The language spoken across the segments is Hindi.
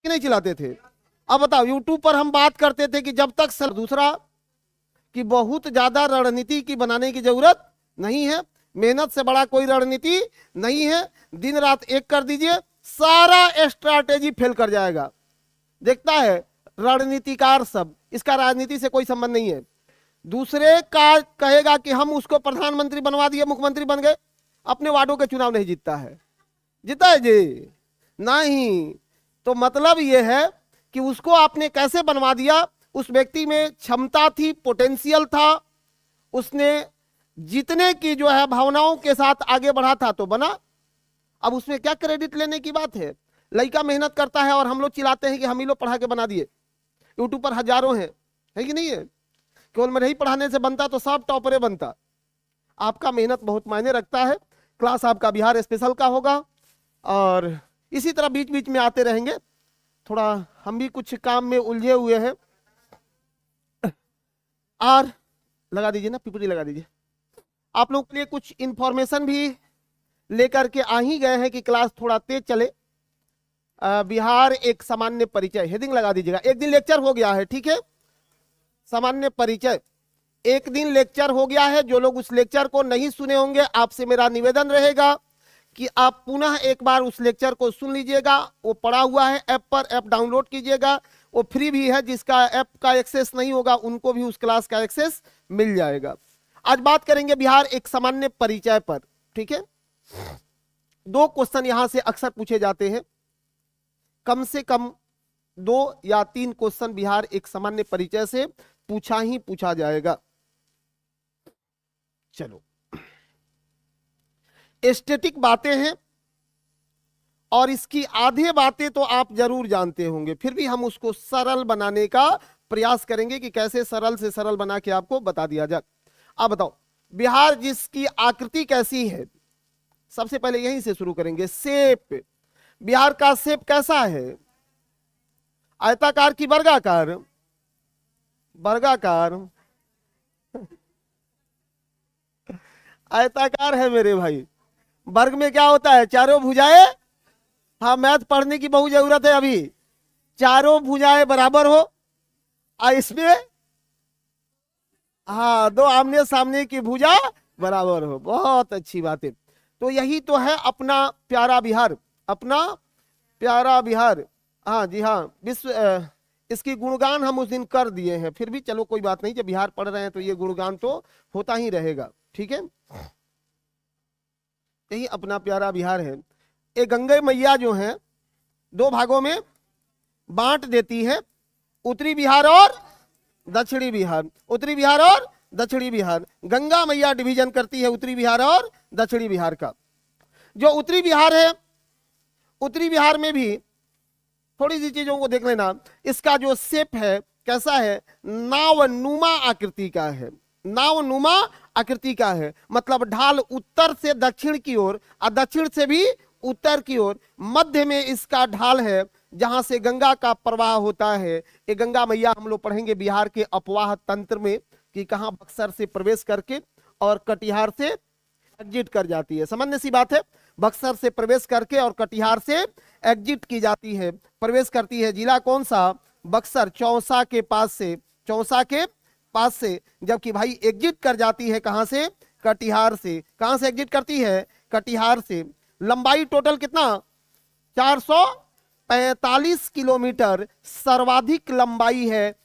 कि नहीं चिल्लाते थे? अब बताओ, यूट्यूब पर हम बात करते थे कि जब तक दूसरा कि बहुत ज्यादा रणनीति की बनाने की जरूरत नहीं है, मेहनत से बड़ा कोई रणनीति नहीं है, दिन रात एक कर दीजिए, सारा स्ट्रैटेजी फेल कर जाएगा। देखता है रणनीतिकार सब, इसका राजनीति से कोई संबंध नहीं है। दूसरे का कहेगा कि हम उसको प्रधानमंत्री बनवा दिए, मुख्यमंत्री बन गए, अपने वार्डों के चुनाव नहीं जीतता है। जीता है जी? नहीं। तो मतलब यह है कि उसको आपने कैसे बनवा दिया, उस व्यक्ति में क्षमता थी, पोटेंशियल था, उसने जीतने की जो है भावनाओं के साथ आगे बढ़ा था तो बना। अब उसमें क्या क्रेडिट लेने की बात है? लड़का मेहनत करता है और हम लोग चिल्लाते हैं कि हम ही लोग पढ़ा के बना दिए। यूट्यूब पर हजारों हैं, है कि नहीं है? केवल मेरे ही पढ़ाने से बनता तो सब टॉपरे बनता। आपका मेहनत बहुत मायने रखता है। क्लास आपका बिहार स्पेशल का होगा और इसी तरह बीच बीच में आते रहेंगे। थोड़ा हम भी कुछ काम में उलझे हुए हैं। और लगा दीजिए ना, पीपीटी लगा दीजिए। आप लोग के लिए कुछ इंफॉर्मेशन भी लेकर के आ ही गए हैं कि क्लास थोड़ा तेज चले। बिहार एक सामान्य परिचय, हेडिंग लगा दीजिएगा। एक दिन लेक्चर हो गया है, ठीक है? सामान्य परिचय एक दिन लेक्चर हो गया है। जो लोग उस लेक्चर को नहीं सुने होंगे, आपसे मेरा निवेदन रहेगा कि आप पुनः एक बार उस लेक्चर को सुन लीजिएगा। वो पड़ा हुआ है ऐप पर, ऐप डाउनलोड कीजिएगा, वो फ्री भी है। जिसका ऐप का एक्सेस नहीं होगा उनको भी उस क्लास का एक्सेस मिल जाएगा। आज बात करेंगे बिहार एक सामान्य परिचय पर, ठीक है? 2 क्वेश्चन यहां से अक्सर पूछे जाते हैं, कम से कम 2 या 3 क्वेश्चन बिहार एक सामान्य परिचय से पूछा ही पूछा जाएगा। चलो, एस्थेटिक बातें हैं और इसकी आधी बातें तो आप जरूर जानते होंगे, फिर भी हम उसको सरल बनाने का प्रयास करेंगे कि कैसे सरल से सरल बना के आपको बता दिया जाए। अब बताओ, बिहार जिसकी आकृति कैसी है, सबसे पहले यहीं से शुरू करेंगे। शेप, बिहार का शेप कैसा है? आयताकार की वर्गाकार? वर्गाकार। आयताकार है मेरे भाई। वर्ग में क्या होता है? चारों भुजाएं। हाँ, मैथ पढ़ने की बहुत जरूरत है अभी। चारों भुजाएं बराबर हो और इसमें हाँ 2 आमने सामने की भुजा बराबर हो। बहुत अच्छी बात है। तो यही तो है अपना प्यारा बिहार, अपना प्यारा बिहार। हाँ जी हाँ, विश्व इसकी गुणगान हम उस दिन कर दिए हैं, फिर भी चलो कोई बात नहीं, जब बिहार पढ़ रहे हैं तो ये गुणगान तो होता ही रहेगा, ठीक है? यही अपना प्यारा बिहार है। ये गंगे मैया जो है 2 भागों में बांट देती है, उत्तरी बिहार और दक्षिणी बिहार। उत्तरी बिहार और दक्षिणी बिहार, गंगा मैया डिवीजन करती है उत्तरी बिहार और दक्षिणी बिहार का। जो उत्तरी बिहार है, उत्तरी बिहार में भी थोड़ी सी चीजों को देख लेना। इसका जो शेप है कैसा है? नावनुमा आकृति का है। नावनुमा आकृति का है, मतलब ढाल उत्तर से दक्षिण की ओर और दक्षिण से भी उत्तर की ओर, मध्य में इसका ढाल है जहां से गंगा का प्रवाह होता है। ये गंगा मैया हम लोग पढ़ेंगे बिहार के अपवाह तंत्र में कि कहां बक्सर से प्रवेश करके और कटिहार से एग्जिट कर जाती है। सामान्य सी बात है, बक्सर से प्रवेश करके और कटिहार से एग्जिट की जाती है। प्रवेश करती है जिला कौन सा? बक्सर, चौसा के पास से, चौसा के पास से। जबकि भाई एग्जिट कर जाती है कहां से? कटिहार से। कहां से एग्जिट करती है? कटिहार से। लंबाई टोटल कितना? 445 किलोमीटर सर्वाधिक लंबाई है।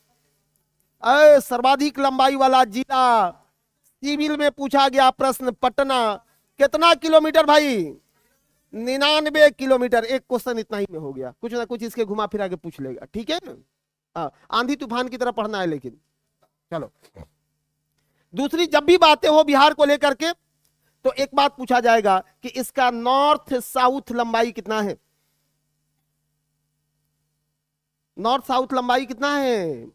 सर्वाधिक लंबाई वाला जिला सिविल में पूछा गया प्रश्न, पटना। कितना किलोमीटर भाई? 99 किलोमीटर। एक क्वेश्चन इतना ही में हो गया, कुछ ना कुछ इसके घुमा फिरा के पूछ लेगा, ठीक है? आंधी तूफान की तरह पढ़ना है। लेकिन चलो, दूसरी जब भी बातें हो बिहार को लेकर के तो एक बात पूछा जाएगा कि इसका नॉर्थ साउथ लंबाई कितना है? नॉर्थ साउथ लंबाई कितना है?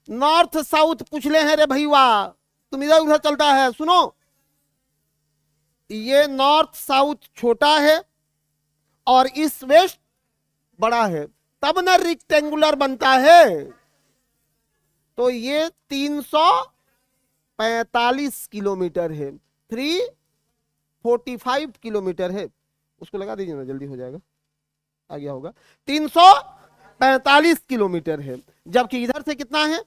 नॉर्थ साउथ पूछ ले हैं रे भैया, तुम इधर उधर चलता है। सुनो, ये नॉर्थ साउथ छोटा है और ईस्ट वेस्ट बड़ा है, तब ना रेक्टेंगुलर बनता है। तो ये 345 किलोमीटर है, 345 किलोमीटर है, उसको लगा दीजिए ना, जल्दी हो जाएगा, आ गया होगा, 345 किलोमीटर है, जबकि इधर से कितना है,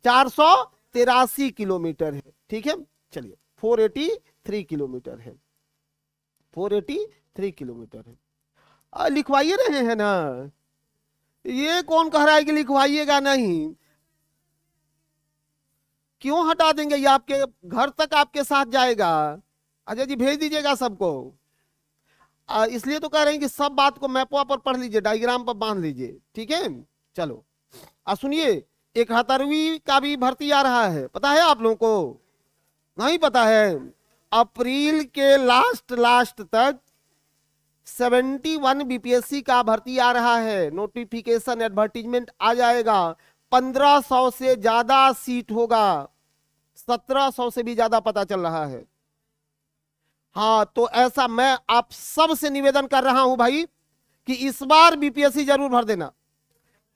483 किलोमीटर है। ठीक है, चलिए 483 किलोमीटर है, 483 किलोमीटर है। लिखवाइए रहे हैं ना, ये कौन कह रहा है कि लिखवाइएगा नहीं, क्यों हटा देंगे, ये आपके घर तक आपके साथ जाएगा। अजय जी भेज दीजिएगा सबको, इसलिए तो कह रहे हैं कि सब बात को मैपवा पर पढ़ लीजिए, डायग्राम पर बांध लीजिए। ठीक है, चलो सुनिए, 71वीं का भी भर्ती आ रहा है, पता है आप लोगों को? नहीं पता है? अप्रैल के लास्ट तक 71 बीपीएससी का भर्ती आ रहा है, नोटिफिकेशन एडवर्टीजमेंट आ जाएगा, 1500 से ज्यादा सीट होगा, 1700 से भी ज्यादा पता चल रहा है। हाँ, तो ऐसा मैं आप सब से निवेदन कर रहा हूं भाई कि इस बार बीपीएससी जरूर भर देना,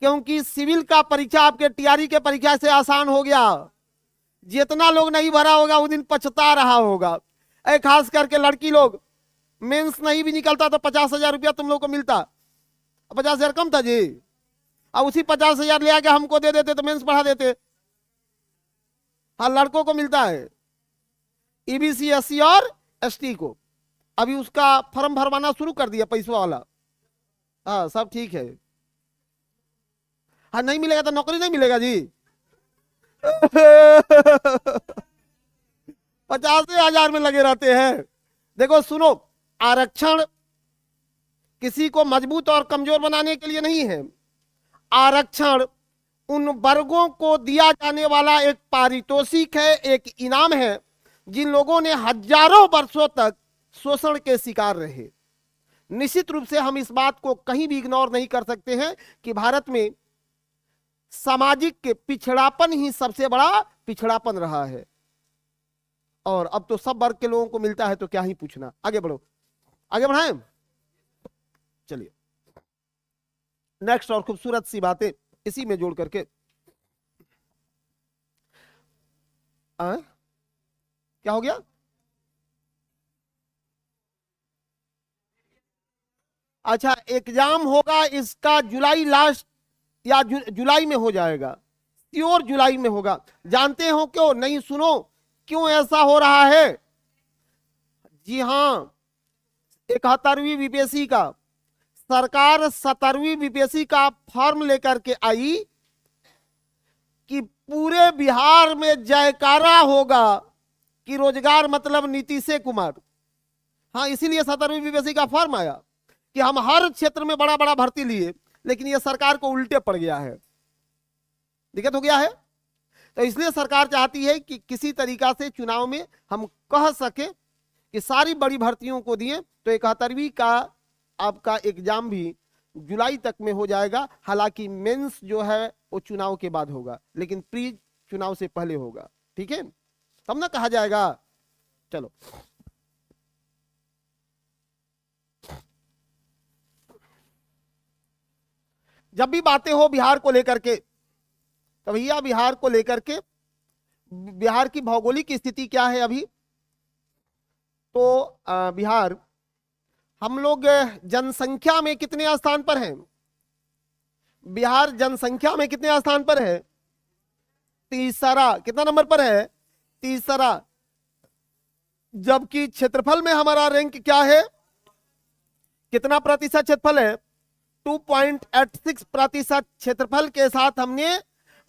क्योंकि सिविल का परीक्षा आपके टीआरई के परीक्षा से आसान हो गया। जितना लोग नहीं भरा होगा वो दिन पछता रहा होगा, खास करके लड़की लोग, मेंस नहीं भी निकलता तो 50,000 रुपया तुम लोग को मिलता, 50,000 कम था जी, अब उसी 50,000 ले आके हमको दे देते तो मेंस पढ़ा देते। हाँ, लड़कों को मिलता है, ईबीसी एससी और एसटी को, अभी उसका फॉर्म भरवाना शुरू कर दिया पैसों वाला। हाँ, सब ठीक है। हाँ, नहीं मिलेगा तो नौकरी नहीं मिलेगा जी। 50,000 में लगे रहते हैं। देखो सुनो, आरक्षण किसी को मजबूत और कमजोर बनाने के लिए नहीं है, आरक्षण उन वर्गों को दिया जाने वाला एक पारितोषिक है, एक इनाम है, जिन लोगों ने हजारों वर्षों तक शोषण के शिकार रहे। निश्चित रूप से हम इस बात को कहीं भी इग्नोर नहीं कर सकते हैं कि भारत में सामाजिक पिछड़ापन ही सबसे बड़ा पिछड़ापन रहा है, और अब तो सब वर्ग के लोगों को मिलता है, तो क्या ही पूछना। आगे बढ़ो, आगे बढ़ाएं। चलिए नेक्स्ट और खूबसूरत सी बातें इसी में जोड़ करके, क्या हो गया? अच्छा, एग्जाम होगा इसका जुलाई लास्ट या जुलाई में हो जाएगा, प्योर जुलाई में होगा। जानते हो क्यों? नहीं, सुनो क्यों ऐसा हो रहा है। जी हाँ, 71वीं बीपीएससी का, सरकार 70वीं बीपीएससी का फॉर्म लेकर के आई कि पूरे बिहार में जयकारा होगा कि रोजगार मतलब नीतीश कुमार। हाँ, इसीलिए 70वीं बीपीएससी का फॉर्म आया कि हम हर क्षेत्र में बड़ा बड़ा भर्ती लिए, लेकिन यह सरकार को उल्टे पड़ गया है, दिक्कत हो गया है। तो इसलिए सरकार चाहती है कि किसी तरीका से चुनाव में हम कह सके कि सारी बड़ी भर्तियों को दिए, तो 71वीं का आपका एग्जाम भी जुलाई तक में हो जाएगा। हालांकि मेंस जो है वो चुनाव के बाद होगा, लेकिन प्री चुनाव से पहले होगा। ठीक है, तब ना कहा जाएगा। चलो जब भी बातें हो बिहार को लेकर के, तो भैया बिहार को लेकर के, बिहार की भौगोलिक स्थिति क्या है अभी? तो बिहार, हम लोग जनसंख्या में कितने स्थान पर हैं? बिहार जनसंख्या में कितने स्थान पर है? तीसरा। कितना नंबर पर है? तीसरा। जबकि क्षेत्रफल में हमारा रैंक क्या है? कितना प्रतिशत क्षेत्रफल है? 2.86% क्षेत्रफल के साथ हमने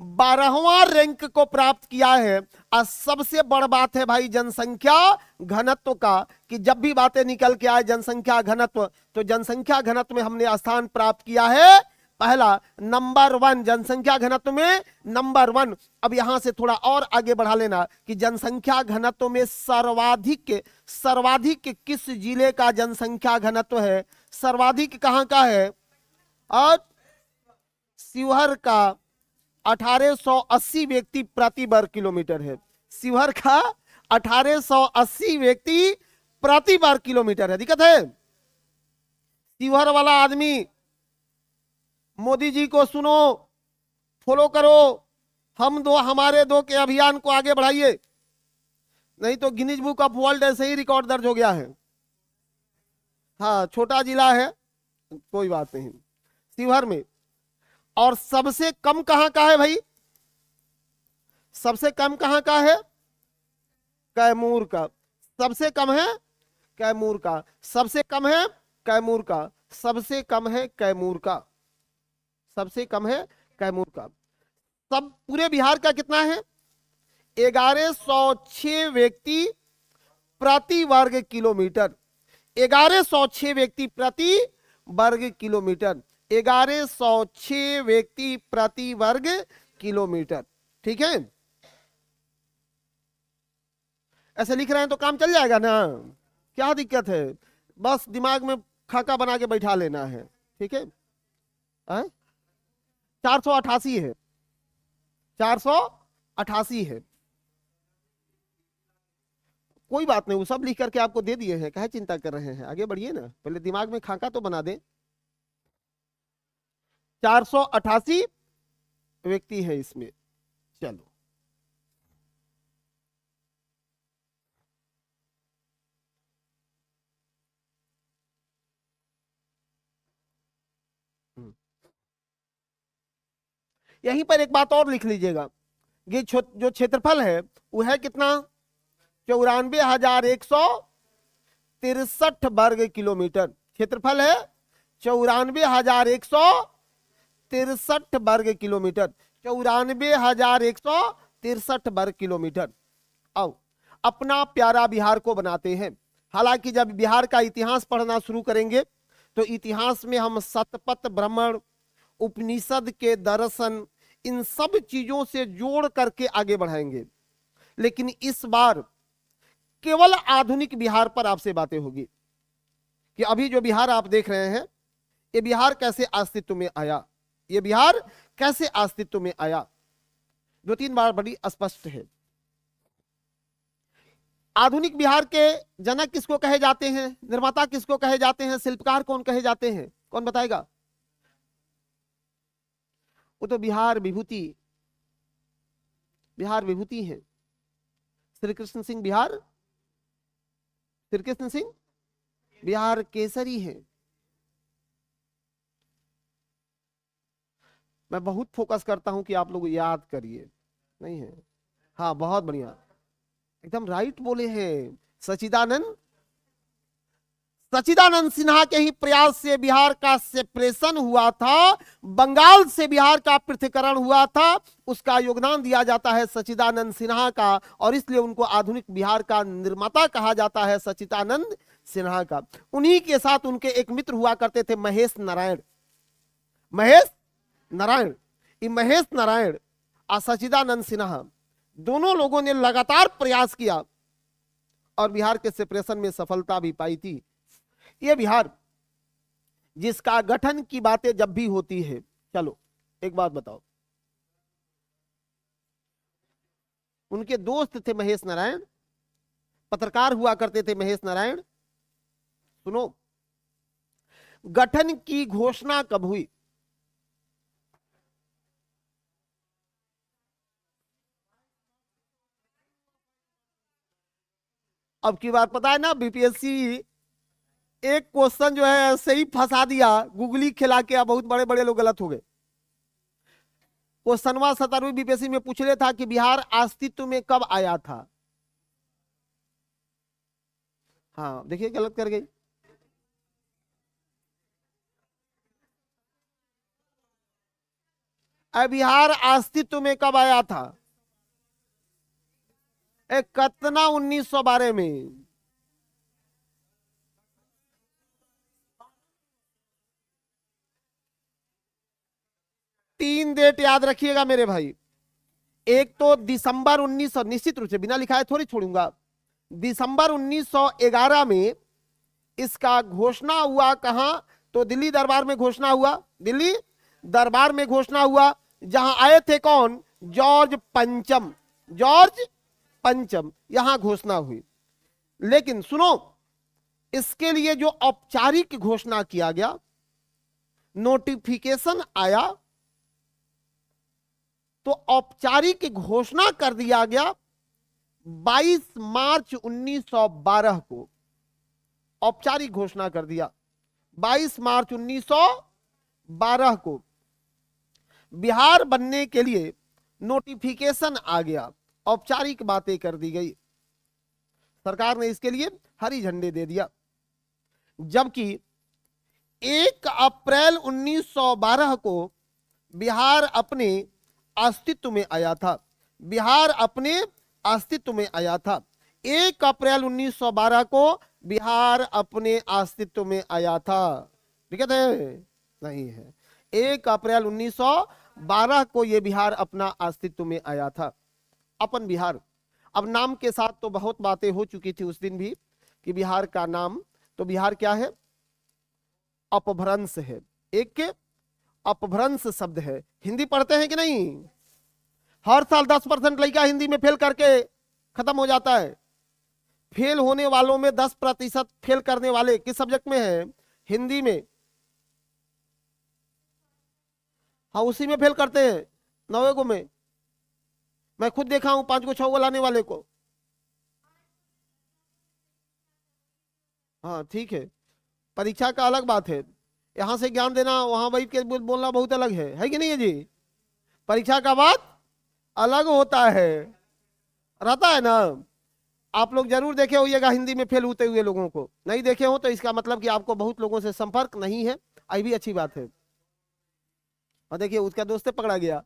12वां रैंक को प्राप्त किया है। और सबसे बड़ बात है भाई जनसंख्या घनत्व का, कि जब भी बातें निकल के आए जनसंख्या घनत्व, तो जनसंख्या घनत्व में हमने स्थान प्राप्त किया है पहला, नंबर 1 जनसंख्या घनत्व में नंबर 1। अब यहां से थोड़ा और आगे बढ़ा लेना कि जनसंख्या घनत्व में सर्वाधिक किस जिले का जनसंख्या घनत्व है? सर्वाधिक कहां का है? और शिवहर का 1880 व्यक्ति प्रति वर्ग किलोमीटर है। शिवहर का 1880 व्यक्ति प्रति वर्ग किलोमीटर है। दिक्कत है? शिवहर वाला आदमी मोदी जी को सुनो, फॉलो करो, हम दो हमारे दो के अभियान को आगे बढ़ाइए। नहीं तो गिनीज बुक ऑफ वर्ल्ड ऐसे ही रिकॉर्ड दर्ज हो गया है। हाँ, छोटा जिला है, कोई बात नहीं, शिवहर में। और सबसे कम कहां का है भाई? सबसे कम कहां का है? कैमूर का। सबसे कम है कैमूर का। सबसे कम है कैमूर का। सबसे कम है कैमूर का। सबसे कम है कैमूर का। सब पूरे बिहार का कितना है? 1106 व्यक्ति प्रति वर्ग किलोमीटर। 1106 व्यक्ति प्रति वर्ग किलोमीटर। 1106 व्यक्ति प्रति वर्ग किलोमीटर। ठीक है, ऐसे लिख रहे हैं तो काम चल जाएगा ना, क्या दिक्कत है? बस दिमाग में खाका बना के बैठा लेना है। ठीक है, 488 है, 488 है। कोई बात नहीं, वो सब लिख करके आपको दे दिए हैं, काहे चिंता कर रहे हैं? आगे बढ़िए ना, पहले दिमाग में खाका तो बना दें। 488 व्यक्ति है इसमें। चलो, यहीं पर एक बात और लिख लीजिएगा, ये जो क्षेत्रफल है वो है कितना? 94,163 वर्ग किलोमीटर। क्षेत्रफल है 94,163 वर्ग किलोमीटर। 94,163 वर्ग किलोमीटर। अब अपना प्यारा बिहार को बनाते हैं। हालांकि जब बिहार का इतिहास पढ़ना शुरू करेंगे तो इतिहास में हम शतपथ भ्रमण, उपनिषद के दर्शन, इन सब चीजों से जोड़ करके आगे बढ़ाएंगे। लेकिन इस बार केवल आधुनिक बिहार पर आपसे बातें होगी कि अभी जो बिहार आप देख रहे हैं, ये बिहार कैसे अस्तित्व में आया, ये बिहार कैसे अस्तित्व में आया। 2-3 बार बड़ी स्पष्ट है। आधुनिक बिहार के जनक किसको कहे जाते हैं? निर्माता किसको कहे जाते हैं? शिल्पकार कौन कहे जाते हैं? कौन बताएगा? वो तो बिहार विभूति, बिहार विभूति है। श्री कृष्ण सिंह बिहार, श्री कृष्ण सिंह बिहार केसरी है। मैं बहुत फोकस करता हूं कि आप लोग याद करिए, नहीं है? हाँ, बहुत बढ़िया, एकदम राइट बोले हैं। सच्चिदानंद सिन्हा के ही प्रयास से बिहार का सेपरेशन हुआ था, बंगाल से बिहार का पृथक्करण हुआ था। उसका योगदान दिया जाता है सच्चिदानंद सिन्हा का, और इसलिए उनको आधुनिक बिहार का निर्माता कहा जाता है, सच्चिदानंद सिन्हा का। उन्हीं के साथ उनके एक मित्र हुआ करते थे, महेश नारायण। महेश नारायण, ये महेश नारायण और सच्चिदानंद सिन्हा दोनों लोगों ने लगातार प्रयास किया और बिहार के सेपरेशन में सफलता भी पाई थी। ये बिहार जिसका गठन की बातें जब भी होती है, चलो एक बात बताओ, उनके दोस्त थे महेश नारायण, पत्रकार हुआ करते थे महेश नारायण। सुनो, गठन की घोषणा कब हुई? अब की बात पता है ना, बीपीएससी एक क्वेश्चन जो है ऐसे ही फंसा दिया, गूगली खिला के, बहुत बड़े बड़े लोग गलत हो गए। क्वेश्चनवा 17वीं बीपीएससी में पूछ रहा था कि बिहार अस्तित्व में कब आया था। हाँ देखिए, गलत कर गई। बिहार अस्तित्व में कब आया था? कितना 1912 में। तीन डेट याद रखिएगा मेरे भाई। एक तो दिसंबर 1900, निश्चित रूप से बिना लिखा है थोड़ी छोड़ूंगा। दिसंबर 1911 में इसका घोषणा हुआ। कहां? तो दिल्ली दरबार में घोषणा हुआ। दिल्ली दरबार में घोषणा हुआ, जहां आए थे कौन? जॉर्ज पंचम। जॉर्ज पंचम, यहां घोषणा हुई। लेकिन सुनो, इसके लिए जो औपचारिक घोषणा किया गया, नोटिफिकेशन आया, तो औपचारिक घोषणा कर दिया गया 22 मार्च 1912 को औपचारिक घोषणा कर दिया। 22 मार्च 1912 को बिहार बनने के लिए नोटिफिकेशन आ गया, औपचारिक बातें कर दी गई, सरकार ने इसके लिए हरी झंडे दे दिया। जबकि 1 अप्रैल 1912 को बिहार अपने अस्तित्व में आया था, बिहार अपने अस्तित्व में आया था। 1 अप्रैल 1912 को बिहार अपने अस्तित्व में आया था, ठीक है? नहीं है, 1 अप्रैल 1912 को यह बिहार अपना अस्तित्व में आया था, अपन बिहार। अब नाम के साथ तो बहुत बातें हो चुकी थी उस दिन भी कि बिहार का नाम, तो बिहार क्या है? अपभ्रंश है, एक अपभ्रंश शब्द है। हिंदी पढ़ते हैं कि नहीं? हर साल 10% लड़का हिंदी में फेल करके खत्म हो जाता है। फेल होने वालों में 10% फेल करने वाले किस सब्जेक्ट में है? हिंदी में। हाँ, उसी में फेल करते हैं, 9 को में। मैं खुद देखा हूं 5 को 6 को लाने वाले को। हाँ ठीक है, परीक्षा का अलग बात है, यहां से ज्ञान देना वहां बैठ के बोलना बहुत अलग है कि नहीं है जी? परीक्षा का बात अलग होता है, रहता है ना। आप लोग जरूर देखे होइएगा हिंदी में फेल होते हुए लोगों को, नहीं देखे हो तो इसका मतलब कि आपको बहुत लोगों से संपर्क नहीं है, आई भी अच्छी बात है। और देखिए उसका दोस्त पकड़ा गया।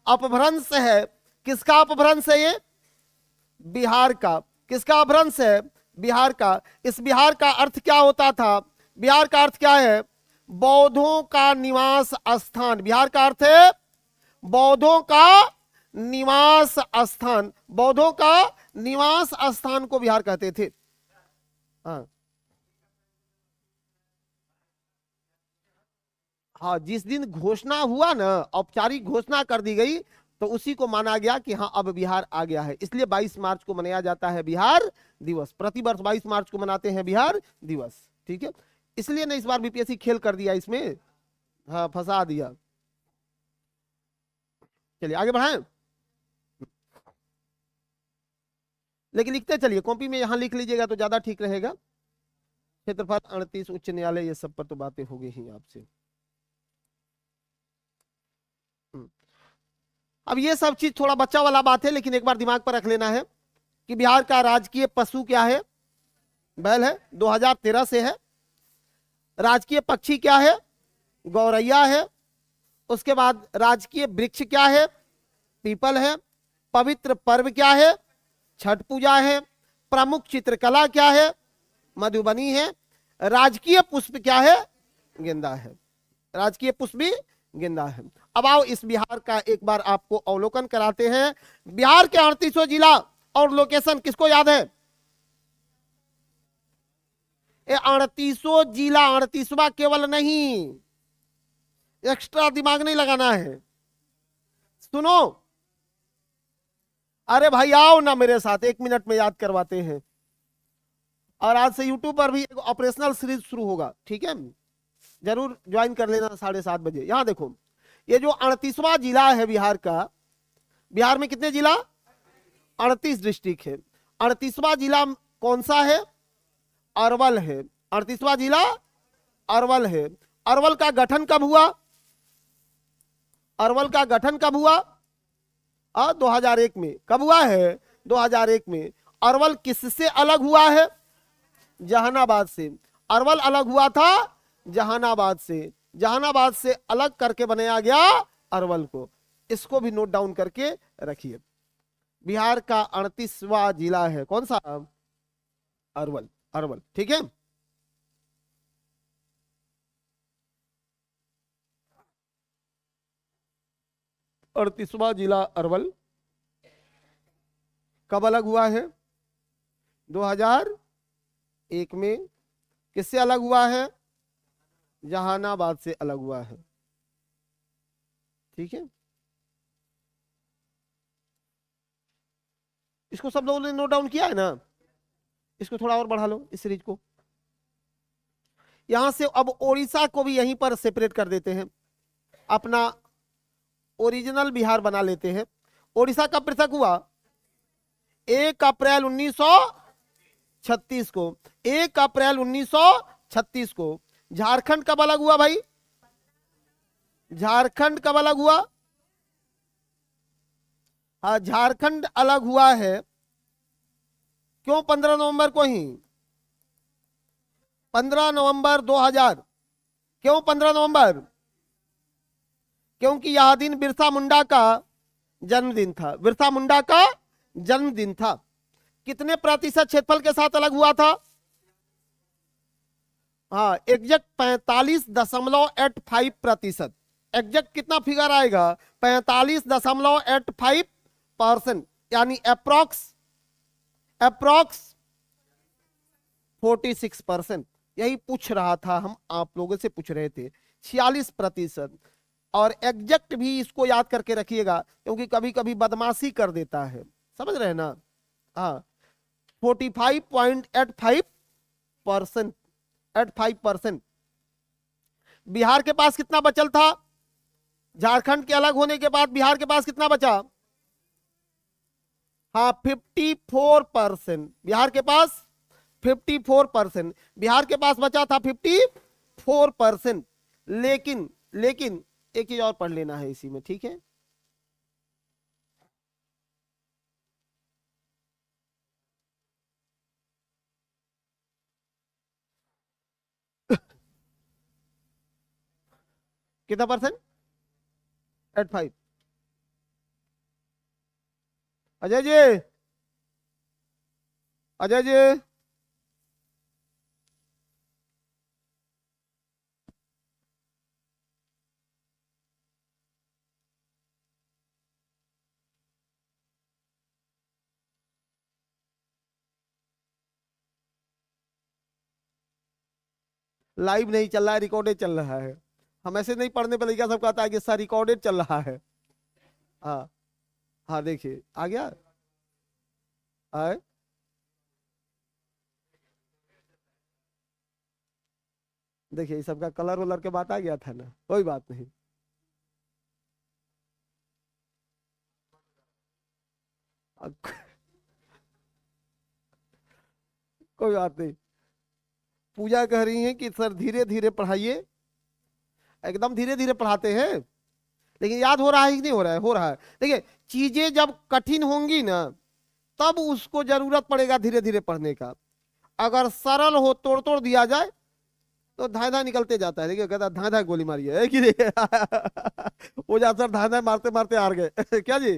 अपभ्रंश है, किसका अपभ्रंश है ये? बिहार का। किसका अपभ्रंश है? बिहार का। इस बिहार का अर्थ क्या होता था? बिहार का अर्थ क्या है? बौद्धों का निवास स्थान। बिहार का अर्थ है बौद्धों का निवास स्थान। बौद्धों का निवास स्थान को बिहार कहते थे। हाँ हाँ, जिस दिन घोषणा हुआ ना, औपचारिक घोषणा कर दी गई, तो उसी को माना गया कि हाँ अब बिहार आ गया है। इसलिए 22 मार्च को मनाया जाता है बिहार दिवस। प्रतिवर्ष 22 मार्च को मनाते हैं बिहार दिवस, ठीक है? इसलिए ना इस बार बीपीएससी खेल कर दिया इसमें, हाँ फंसा दिया। चलिए आगे बढ़ाएं, लेकिन लिखते चलिए, कॉपी में यहां लिख लीजिएगा तो ज्यादा ठीक रहेगा। क्षेत्रफल 38, उच्च न्यायालय, ये सब पर तो बातें हो गई ही आपसे। अब ये सब चीज थोड़ा बच्चा वाला बात है, लेकिन एक बार दिमाग पर रख लेना है कि बिहार का राजकीय पशु क्या है? बैल है, 2013 से है। राजकीय पक्षी क्या है? गौरैया है। उसके बाद राजकीय वृक्ष क्या है? पीपल है। पवित्र पर्व क्या है? छठ पूजा है। प्रमुख चित्रकला क्या है? मधुबनी है। राजकीय पुष्प क्या है? गेंदा है। राजकीय पुष्प भी गेंदा है। अब आओ इस बिहार का एक बार आपको अवलोकन कराते हैं। बिहार के 38 जिला और लोकेशन किसको याद है? 38 जिला, 38वां केवल नहीं, एक्स्ट्रा दिमाग नहीं लगाना है। सुनो, अरे भाई आओ ना मेरे साथ, 1 मिनट में याद करवाते हैं। और आज से यूट्यूब पर भी एक ऑपरेशनल सीरीज शुरू होगा, ठीक है? जरूर ज्वाइन कर लेना 7:30 बजे। यहां देखो, ये जो 38वां जिला है बिहार का, बिहार में कितने जिला? 38 डिस्ट्रिक्ट है। 38वां जिला कौन सा है? अरवल है। 38वां जिला अरवल है। अरवल का गठन कब हुआ? अरवल का गठन कब हुआ? 2001 में। कब हुआ है? 2001 में। अरवल किससे अलग हुआ है? जहानाबाद से। अरवल अलग हुआ था जहानाबाद से। जहानाबाद से अलग करके बनाया गया अरवल को। इसको भी नोट डाउन करके रखिए। बिहार का 38वां जिला है कौन सा? अरवल। अरवल, ठीक है? और 38वां जिला अरवल कब अलग हुआ है? 2001 में। किससे अलग हुआ है? जहानाबाद से अलग हुआ है, ठीक है? इसको सब लोगों ने नोट डाउन किया है ना? इसको थोड़ा और बढ़ा लो इस सीरीज को। यहां से अब ओडिशा को भी यहीं पर सेपरेट कर देते हैं, अपना ओरिजिनल बिहार बना लेते हैं। ओडिशा कब पृथक हुआ? 1 अप्रैल 1936 को। 1 अप्रैल 1936 को। झारखंड कब अलग हुआ भाई? झारखंड कब अलग हुआ? हाँ, झारखंड अलग हुआ है। क्यों 15 नवंबर को ही? 15 नवंबर 2000। क्यों 15 नवंबर? क्योंकि यह दिन बिरसा मुंडा का जन्मदिन था। बिरसा मुंडा का जन्मदिन था। कितने प्रतिशत क्षेत्रफल के साथ अलग हुआ था? हाँ, एग्जैक्ट 45.85%। एग्जैक्ट कितना फिगर आएगा? 45.85%, यानी अप्रोक्स 46%। यही पूछ रहा था, हम आप लोगों से पूछ रहे थे 46%। और एग्जैक्ट भी इसको याद करके रखिएगा, क्योंकि कभी कभी बदमाशी कर देता है, समझ रहे हैं ना? हाँ, 45.85%। 85%। बिहार के पास कितना बचल था? झारखंड के अलग होने के बाद बिहार के पास कितना बचा? हाँ, 54%। बिहार के पास 54%। बिहार के पास बचा था 54%। लेकिन एक चीज और पढ़ लेना है इसी में, ठीक है? कितना परसेंट? 85। अजय जी, अजय जी, लाइव नहीं चल रहा है, रिकॉर्डेड चल रहा है। हम ऐसे नहीं पढ़ने पर लड़का सब कहता है कि सर रिकॉर्डेड चल रहा है। हाँ हाँ, देखिए आ गया। आए, देखिए इस सबका कलर वलर के बात आ गया था ना, कोई बात नहीं। कोई बात नहीं। पूजा कह रही है कि सर धीरे धीरे पढ़ाइए। एकदम धीरे धीरे पढ़ाते हैं, लेकिन याद हो रहा है कि नहीं हो रहा है? हो रहा है। देखिए, चीजें जब कठिन होंगी ना, तब उसको जरूरत पड़ेगा धीरे धीरे पढ़ने का। अगर सरल हो, तोड़ तोड़ दिया जाए तो धाए धाए निकलते जाता है। देखिए कहता है धाए धाए गोली मारी है कि नहीं? वो जा सर धाए धाए मारते मारते हार गए। क्या जी?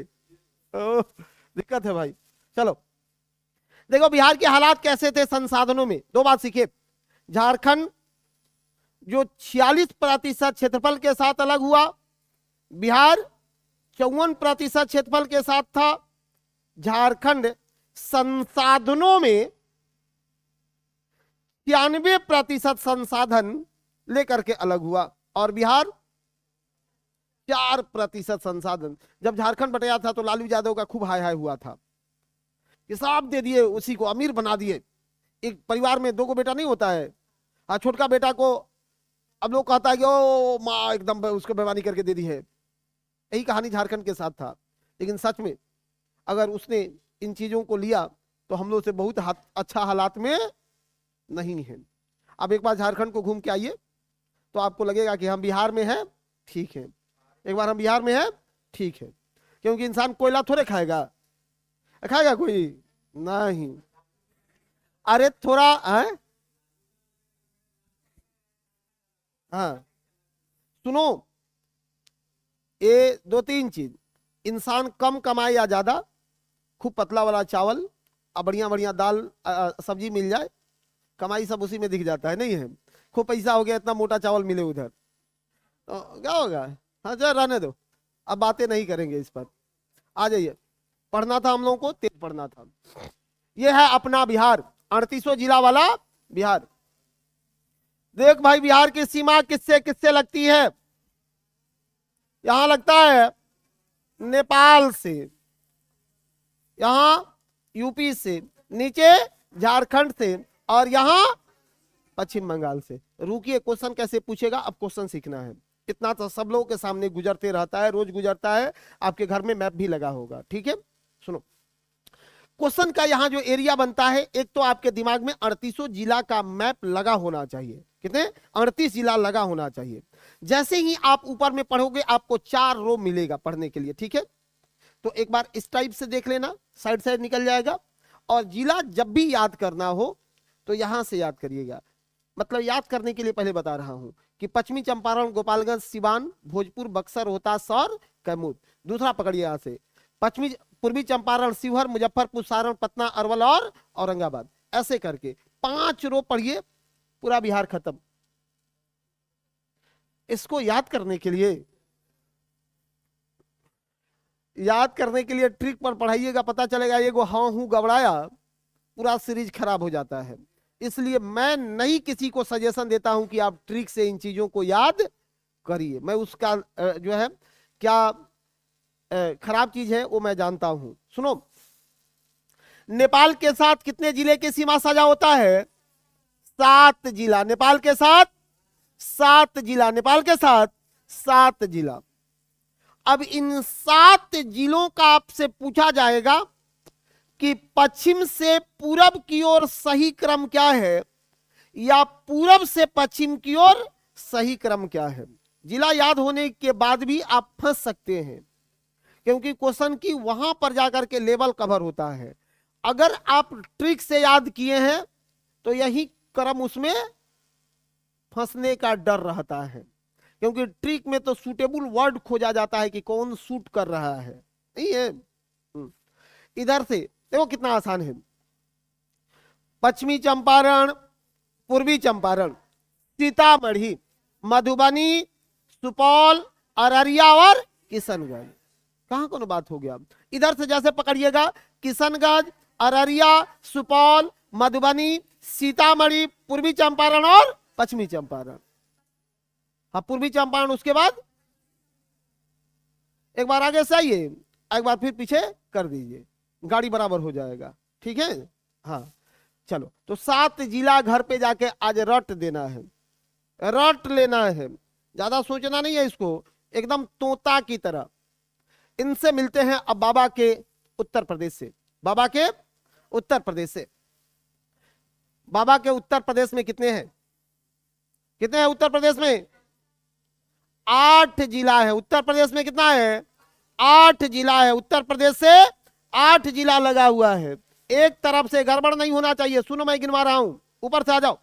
दिक्कत है भाई। चलो देखो, बिहार के हालात कैसे थे संसाधनों में, दो बात सीखे। झारखंड जो 46% क्षेत्रफल के साथ अलग हुआ, बिहार 54% क्षेत्रफल के साथ था। झारखंड संसाधनों में 96% संसाधन लेकर के अलग हुआ, और बिहार 4% संसाधन। जब झारखंड बटाया था तो लालू यादव का खूब हाय हाय हुआ था, हिसाब दे दिए, उसी को अमीर बना दिए। एक परिवार में दो को बेटा नहीं होता है, हाँ, छोटका बेटा को अब लोग कहता है कि ओ माँ एकदम उसको बेईमानी करके दे दी है। यही कहानी झारखंड के साथ था। लेकिन सच में अगर उसने इन चीजों को लिया तो हम लोग से बहुत अच्छा हालात में नहीं है। अब एक बार झारखंड को घूम के आइए तो आपको लगेगा कि हम बिहार में हैं, ठीक है। एक बार हम बिहार में हैं, ठीक है, क्योंकि इंसान कोयला थोड़े खाएगा, खाएगा कोई? नहीं। अरे थोड़ा है, हाँ सुनो, ये दो तीन चीज, इंसान कम कमाए या ज्यादा, खूब पतला वाला चावल और बढ़िया बढ़िया दाल सब्जी मिल जाए, कमाई सब उसी में दिख जाता है, नहीं है? खूब पैसा हो गया, इतना मोटा चावल मिले उधर तो क्या होगा? हाँ चल रहने दो, अब बातें नहीं करेंगे इस पर। आ जाइए, पढ़ना था हम लोगों को, तेज पढ़ना था। ये है अपना बिहार, 38 जिला वाला बिहार। देख भाई, बिहार की सीमा किससे किससे लगती है? यहां लगता है नेपाल से, यहां यूपी से, नीचे झारखंड से, और यहां पश्चिम बंगाल से। रुकिए, क्वेश्चन कैसे पूछेगा, अब क्वेश्चन सीखना है। इतना तो सब लोगों के सामने गुजरते रहता है, रोज गुजरता है, आपके घर में मैप भी लगा होगा। ठीक है, सुनो क्वेश्चन का यहां जो एरिया बनता है, एक तो आपके दिमाग में 38 जिला का मैप लगा होना चाहिए। कितने? 38 जिला लगा होना चाहिए। जैसे ही आप ऊपर में पढ़ोगे आपको 4 रो मिलेगा पढ़ने के लिए। ठीक है, तो एक बार इस टाइप से देख लेना, साइड साइड निकल जाएगा। और जिला जब भी याद करना हो तो यहां से याद करिएगा। मतलब याद करने के लिए पहले बता रहा हूं कि पश्चिमी चंपारण, गोपालगंज, सिवान, भोजपुर, बक्सर, रोहतास और कैमूर। दूसरा पकड़िए यहां से, पूर्वी चंपारण, शिवहर, मुजफ्फरपुर, सारण, पटना, अरवल और औरंगाबाद। ऐसे करके 5 रो पढ़िए, पूरा बिहार खत्म। इसको याद करने के लिए ट्रिक पर पढ़ाइएगा, पता चलेगा ये गो हाँ हूं गबड़ाया, पूरा सीरीज खराब हो जाता है। इसलिए मैं नहीं किसी को सजेशन देता हूं कि आप ट्रिक से इन चीजों को याद करिए। मैं उसका जो है क्या खराब चीज है वो मैं जानता हूं। सुनो, नेपाल के साथ कितने जिले की सीमा साझा होता है? 7 जिला। नेपाल के साथ 7 जिला, नेपाल के साथ 7 जिला। अब इन 7 जिलों का आपसे पूछा जाएगा कि पश्चिम से पूरब की ओर सही क्रम क्या है, या पूरब से पश्चिम की ओर सही क्रम क्या है। जिला याद होने के बाद भी आप फंस सकते हैं, क्योंकि क्वेश्चन की वहां पर जाकर के लेवल कवर होता है। अगर आप ट्रिक से याद किए हैं तो यही क्रम उसमें फंसने का डर रहता है, क्योंकि ट्रिक में तो सूटेबल वर्ड खोजा जाता है कि कौन सूट कर रहा है, नहीं है। इधर से देखो कितना आसान है। पश्चिमी चंपारण, पूर्वी चंपारण, सीतामढ़ी, मधुबनी, सुपौल, अररिया और किशनगंज। कहां कौन बात हो गया? इधर से जैसे पकड़िएगा, किशनगंज, अररिया, सुपौल, मधुबनी, सीतामढ़ी, पूर्वी चंपारण और पश्चिमी चंपारण। हाँ, पूर्वी चंपारण, उसके बाद एक बार आगे से आइए, एक बार फिर पीछे कर दीजिए, गाड़ी बराबर हो जाएगा। ठीक है, हाँ चलो। तो 7 जिला घर पे जाके आज रट देना है, रट लेना है, ज्यादा सोचना नहीं है इसको, एकदम तोता की तरह। इनसे मिलते हैं अब बाबा के उत्तर प्रदेश से। बाबा के उत्तर प्रदेश से, बाबा के उत्तर प्रदेश में कितने हैं? कितने हैं उत्तर प्रदेश में? 8 जिला है। उत्तर प्रदेश में कितना है? 8 जिला है। उत्तर प्रदेश से 8 जिला लगा हुआ है। एक तरफ से गड़बड़ नहीं होना चाहिए। सुनो, मैं गिनवा रहा हूं, ऊपर से आ जाओ।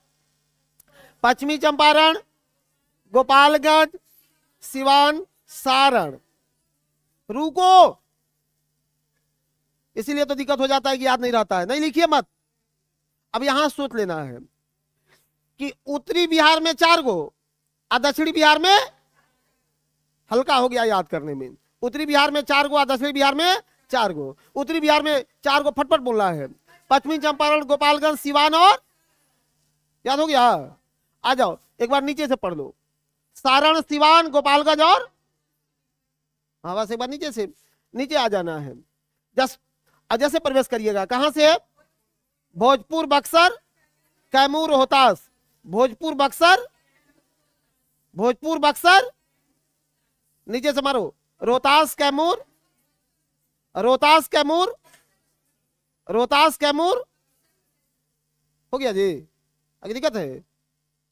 पश्चिमी चंपारण, गोपालगंज, सिवान, सारण। रुको, इसीलिए तो दिक्कत हो जाता है कि याद नहीं रहता है। नहीं लिखिए मत, अब यहां सोच लेना है कि उत्तरी बिहार में 4 गो और दक्षिणी बिहार में, हल्का हो गया याद करने में, उत्तरी बिहार में 4 गो और दक्षिणी बिहार में 4 गो। उत्तरी बिहार में 4 गो, फटफट बोलना है। पश्चिमी चंपारण, गोपालगंज, सिवान और, याद हो गया? आ जाओ, एक बार नीचे से पढ़ लो। सारण, सिवान, गोपालगंज और, हाँ बस एक बार नीचे से, नीचे आ जाना है। जैसे प्रवेश करिएगा, कहां से है? भोजपुर, बक्सर, कैमूर, रोहतास। भोजपुर, बक्सर, भोजपुर, बक्सर, नीचे से मारो, रोहतास, कैमूर, रोहतास, कैमूर, रोहतास, कैमूर। हो गया जी? आगे दिक्कत है?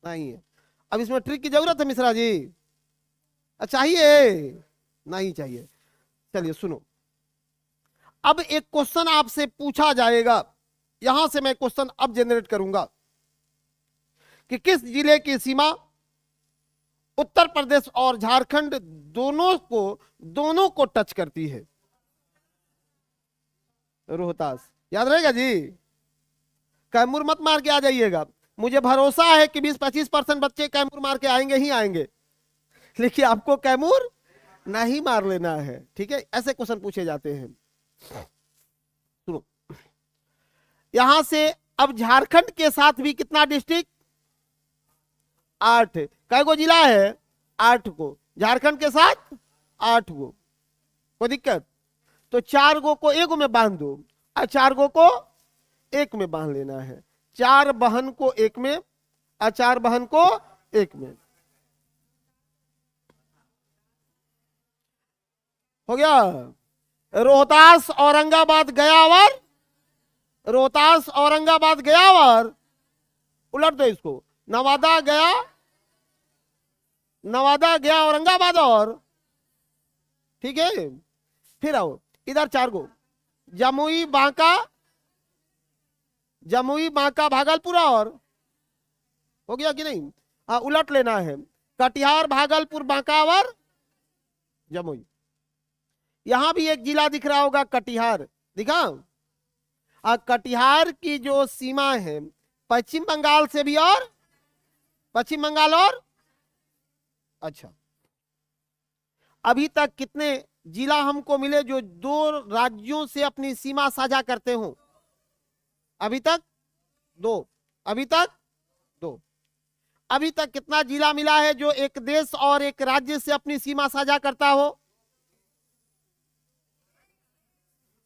नहीं है। अब इसमें ट्रिक की जरूरत है मिश्रा जी? चाहिए? नहीं चाहिए। चलिए सुनो, अब एक क्वेश्चन आपसे पूछा जाएगा, यहां से मैं क्वेश्चन अब जनरेट करूंगा कि किस जिले की सीमा उत्तर प्रदेश और झारखंड दोनों को टच करती है? रोहतास। याद रहेगा जी? कैमूर मत मार के आ जाइएगा। मुझे भरोसा है कि 20-25% बच्चे कैमूर मार के आएंगे ही आएंगे, लेकिन आपको कैमूर नहीं मार लेना है। ठीक है, ऐसे क्वेश्चन पूछे जाते हैं। सुनो, यहां से अब झारखंड के साथ भी कितना डिस्ट्रिक्ट? 8। कै गो जिला है? 8 गो। झारखंड के साथ 8 गो। कोई दिक्कत? तो 4 गो को 1 में बांध दो और 4 गो को 1 में बांध लेना है। 4 बहन को 1 में और 4 बहन को 1 में। हो गया। रोहतास औरंगाबाद गयावर, रोहतास औरंगाबाद गयावर, उलट दो इसको, नवादा गया, नवादा गया औरंगाबाद और, ठीक है। फिर आओ इधर 4 गो, जमुई बांका, जमुई बांका भागलपुर और, हो गया कि नहीं? हाँ उलट लेना है, कटिहार भागलपुर बांका और जमुई। यहां भी एक जिला दिख रहा होगा कटिहार, दिखा? कटिहार की जो सीमा है पश्चिम बंगाल से भी, और पश्चिम बंगाल और, अच्छा अभी तक कितने जिला हमको मिले जो 2 राज्यों से अपनी सीमा साझा करते हो? अभी तक 2, अभी तक 2। अभी तक कितना जिला मिला है जो एक देश और एक राज्य से अपनी सीमा साझा करता हो?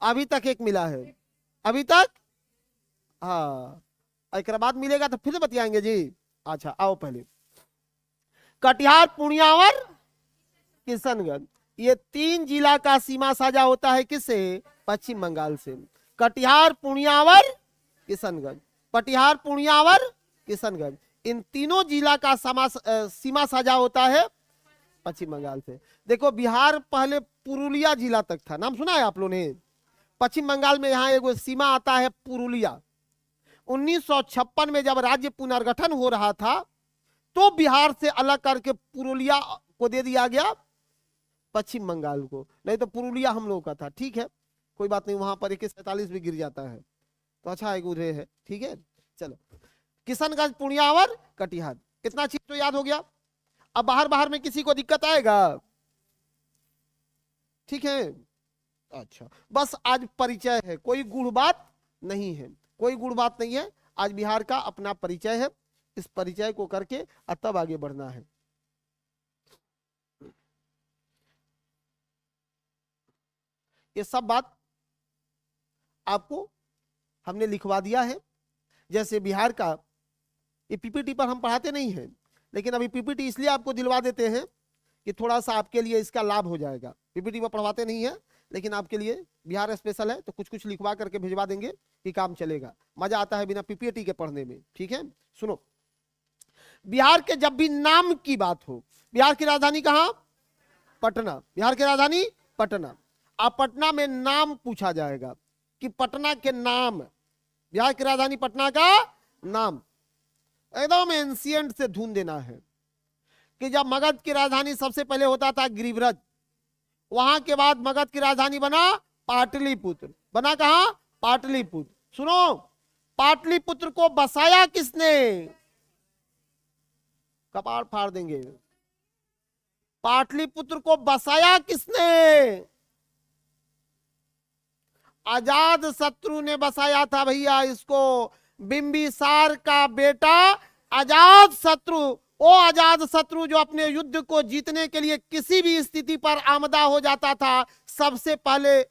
अभी तक 1 मिला है, अभी तक। हाँ एक बाद मिलेगा तो फिर बतियाएंगे जी। अच्छा आओ पहले, कटिहार पूर्णिया किशनगंज, ये 3 जिला का सीमा साझा होता है किससे? पश्चिम बंगाल से। कटिहार पूर्णिया किशनगंज, कटिहार पूर्णिया किशनगंज, इन तीनों जिला का सीमा साझा होता है पश्चिम बंगाल से। देखो बिहार पहले पुरुलिया जिला तक था, नाम सुना है आप लोगों ने? पश्चिम बंगाल में यहाँ एक सीमा आता है पुरुलिया। 1956 में जब राज्य पुनर्गठन हो रहा था तो बिहार से अलग करके पुरुलिया को दे दिया गया पश्चिम बंगाल को, नहीं तो पुरुलिया हम लोगों का था। ठीक है कोई बात नहीं, वहां पर 41-47 भी गिर जाता है तो अच्छा एक उधर है, ठीक है। चलो किशनगंज पूर्णिया कटिहार, इतना चीज तो याद हो गया। अब बाहर बाहर में किसी को दिक्कत आएगा? ठीक है अच्छा, बस आज परिचय है, कोई गुड़ बात नहीं है, कोई गुड़ बात नहीं है। आज बिहार का अपना परिचय है, इस परिचय को करके तब आगे बढ़ना है। ये सब बात आपको हमने लिखवा दिया है। जैसे बिहार का ये पीपीटी पर हम पढ़ाते नहीं हैं, लेकिन अभी पीपीटी इसलिए आपको दिलवा देते हैं कि थोड़ा सा आपके लिए इसका लाभ हो जाएगा। पीपीटी पर पढ़वाते नहीं है, लेकिन आपके लिए बिहार स्पेशल है तो कुछ कुछ लिखवा करके भिजवा देंगे कि काम चलेगा। मजा आता है बिना पीपीटी के पढ़ने में, ठीक है। सुनो, बिहार के जब भी नाम की बात हो, बिहार की राजधानी कहाँ? पटना, बिहार की राजधानी पटना। अब पटना में नाम पूछा जाएगा कि पटना के नाम, बिहार की राजधानी पटना का नाम एकदम एंशिएंट से ढूंढ देना है कि जब मगध की राजधानी सबसे पहले होता था गिरिव्रज, वहां के बाद मगध की राजधानी बना पाटलिपुत्र। बना कहां? पाटलिपुत्र। सुनो, पाटलिपुत्र को बसाया किसने? कपाड़ फाड़ देंगे। पाटलिपुत्र को बसाया किसने? अजात शत्रु ने बसाया था भैया इसको। बिंबिसार का बेटा अजात शत्रु, वो अजात शत्रु जो अपने युद्ध को जीतने के लिए किसी भी स्थिति पर आमदा हो जाता था, सबसे पहले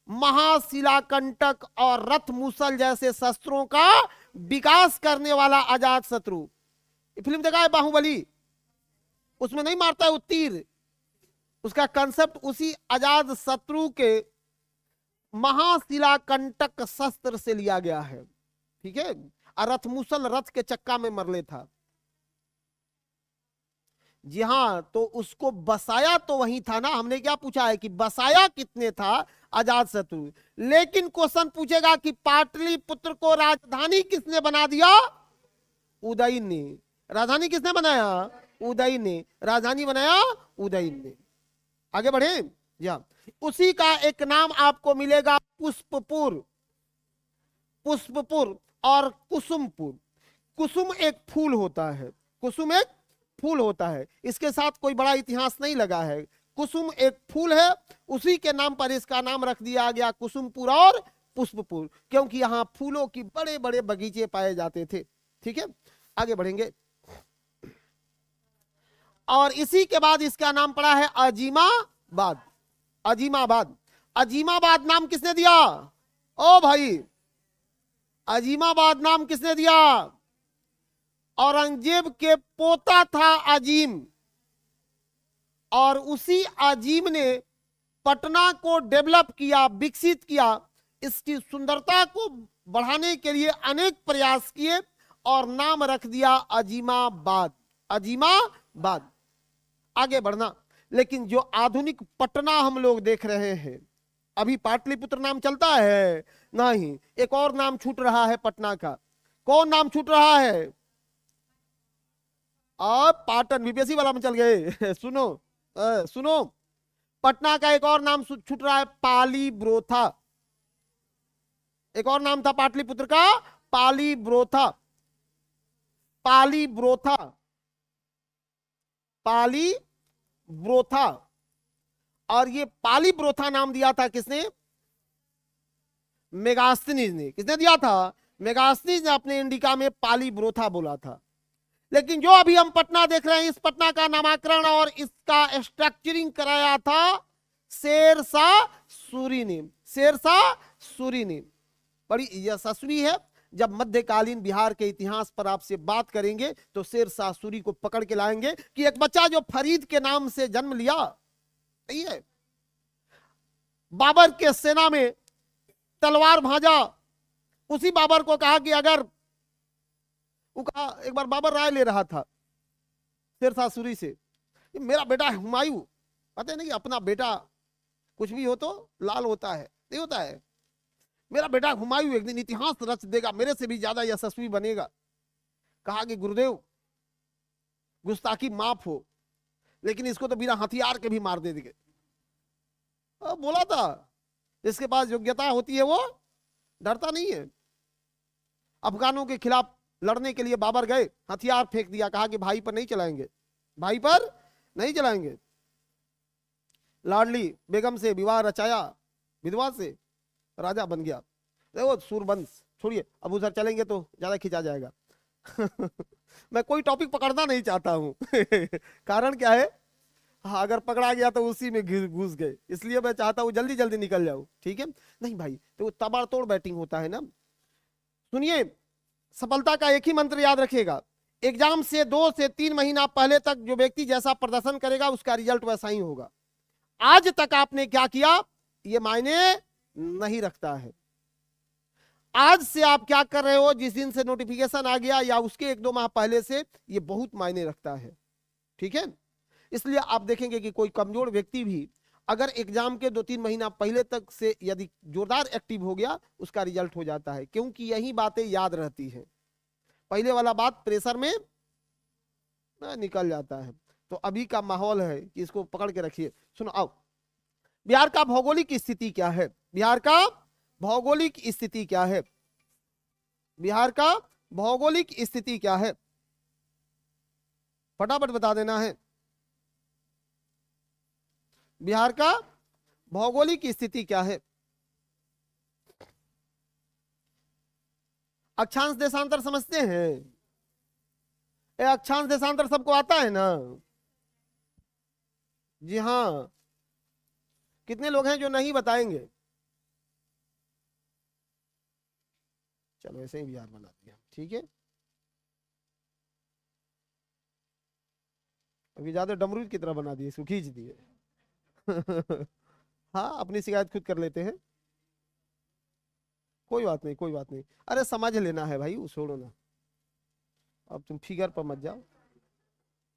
महाशिलाकंटक और रथ मूसल जैसे शस्त्रों का विकास करने वाला अजात शत्रु। फिल्म देखा है बाहुबली? उसमें नहीं मारता है वो तीर, उसका कंसेप्ट उसी अजात शत्रु के महाशिलाकंटक शस्त्र से लिया गया है, ठीक है। और रथ मूसल रथ के चक्का में मरले था। जी हाँ, तो उसको बसाया तो वही था ना। हमने क्या पूछा है कि बसाया कितने था? अजात शत्रु। लेकिन क्वेश्चन पूछेगा कि पाटलिपुत्र को राजधानी किसने बना दिया? उदयन ने। राजधानी किसने बनाया? उदयन ने। राजधानी बनाया उदयन ने। आगे बढ़े जी हाँ। उसी का एक नाम आपको मिलेगा पुष्पपुर। पुष्पपुर और कुसुमपुर। कुसुम एक फूल होता है, कुसुम एक फूल होता है, इसके साथ कोई बड़ा इतिहास नहीं लगा है। कुसुम एक फूल है, उसी के नाम पर इसका नाम रख दिया गया कुसुमपुर और पुष्पपुर, क्योंकि यहाँ फूलों की बड़े बड़े बगीचे पाए जाते थे, ठीक है। आगे बढ़ेंगे। और इसी के बाद इसका नाम पड़ा है अजीमाबाद। अजीमाबाद। अजीमाबाद नाम किसने दिया? ओ भाई, अजीमाबाद नाम किसने दिया? औरंगजेब के पोता था अजीम, और उसी अजीम ने पटना को डेवलप किया, विकसित किया, इसकी सुंदरता को बढ़ाने के लिए अनेक प्रयास किए और नाम रख दिया अजीमाबाद। अजीमाबाद, आगे बढ़ना। लेकिन जो आधुनिक पटना हम लोग देख रहे हैं, अभी पाटलिपुत्र नाम चलता है नहीं, एक और नाम छूट रहा है पटना का। कौन नाम छूट रहा है? अब पाटन बीपीएससी वाला में चल गए। सुनो सुनो, पटना का एक और नाम छूट रहा है, पालीब्रोथा। एक और नाम था पाटलिपुत्र का, पालीब्रोथा। पालीब्रोथा, पालीब्रोथा। और ये पालीब्रोथा नाम दिया था किसने? मेगास्थनीज ने। किसने दिया था? मेगास्थनीज ने अपने इंडिका में पालीब्रोथा बोला था। लेकिन जो अभी हम पटना देख रहे हैं, इस पटना का नामकरण और इसका स्ट्रक्चरिंग कराया था शेरशाह सूरी ने। शेरशाह सूरी ने। बड़ी यशस्वी है। जब मध्यकालीन बिहार के इतिहास पर आपसे बात करेंगे तो शेरशाह सूरी को पकड़ के लाएंगे कि एक बच्चा जो फरीद के नाम से जन्म लिया, सही है, बाबर के सेना में तलवार भांजा, उसी बाबर को कहा कि अगर वो कहा, एक बार बाबर राय ले रहा था शेरशाह सूरी से, मेरा बेटा हुमायूं, पता है ना कि अपना बेटा कुछ भी हो तो लाल होता है, नहीं होता है, मेरा बेटा हुमायूं एक दिन इतिहास रच देगा, मेरे से भी ज्यादा यशस्वी बनेगा। कहा कि गुरुदेव गुस्ताखी माफ हो, लेकिन इसको तो बिना हथियार के भी मार देंगे। बोला था जिसके पास योग्यता होती है वो डरता नहीं है। अफगानों के खिलाफ लड़ने के लिए बाबर गए, हथियार फेंक दिया, कहा कि भाई पर नहीं चलाएंगे, भाई पर नहीं चलाएंगे। लाडली बेगम से विवाह रचाया, विधवा से राजा बन गया। देखो सूरवंश छोड़िए, अब उधर चलेंगे तो ज्यादा खिंचा जाएगा। मैं कोई टॉपिक पकड़ना नहीं चाहता हूं। कारण क्या है, हाँ, अगर पकड़ा गया तो उसी में घुस गए, इसलिए मैं चाहता हूं जल्दी जल्दी निकल जाऊं। ठीक है नहीं भाई, तो तबाड़तोड़ बैटिंग होता है ना। सुनिए, सफलता का एक ही मंत्र याद रखिएगा, एग्जाम से 2 से 3 महीना पहले तक जो व्यक्ति जैसा प्रदर्शन करेगा उसका रिजल्ट वैसा ही होगा। आज तक आपने क्या किया ये मायने नहीं रखता है। आज से आप क्या कर रहे हो, जिस दिन से नोटिफिकेशन आ गया या उसके 1-2 माह पहले से, ये बहुत मायने रखता है। ठीक है, इसलिए आप देखेंगे कि कोई कमजोर व्यक्ति भी अगर एग्जाम के 2-3 महीना पहले तक से यदि जोरदार एक्टिव हो गया, उसका रिजल्ट हो जाता है, क्योंकि यही बातें याद रहती है। पहले वाला बात प्रेशर में निकल जाता है। तो अभी का माहौल है कि इसको पकड़ के रखिए। सुनो, आओ, बिहार का भौगोलिक स्थिति क्या है? बिहार का भौगोलिक स्थिति क्या है? बिहार का भौगोलिक स्थिति क्या है? फटाफट बता देना है। बिहार का भौगोलिक स्थिति क्या है? अक्षांश देशांतर समझते हैं? अक्षांश देशांतर सबको आता है ना? जी हाँ। कितने लोग हैं जो नहीं बताएंगे? चलो ऐसे ही बिहार बना दिया, ठीक है। अभी ज्यादा डमरू की तरह बना दिए, इसको खींच दिए। हाँ, अपनी शिकायत खुद कर लेते हैं, कोई बात नहीं, कोई बात नहीं। अरे समझ लेना है भाई, छोड़ो ना, अब तुम फिगर पर मत जाओ।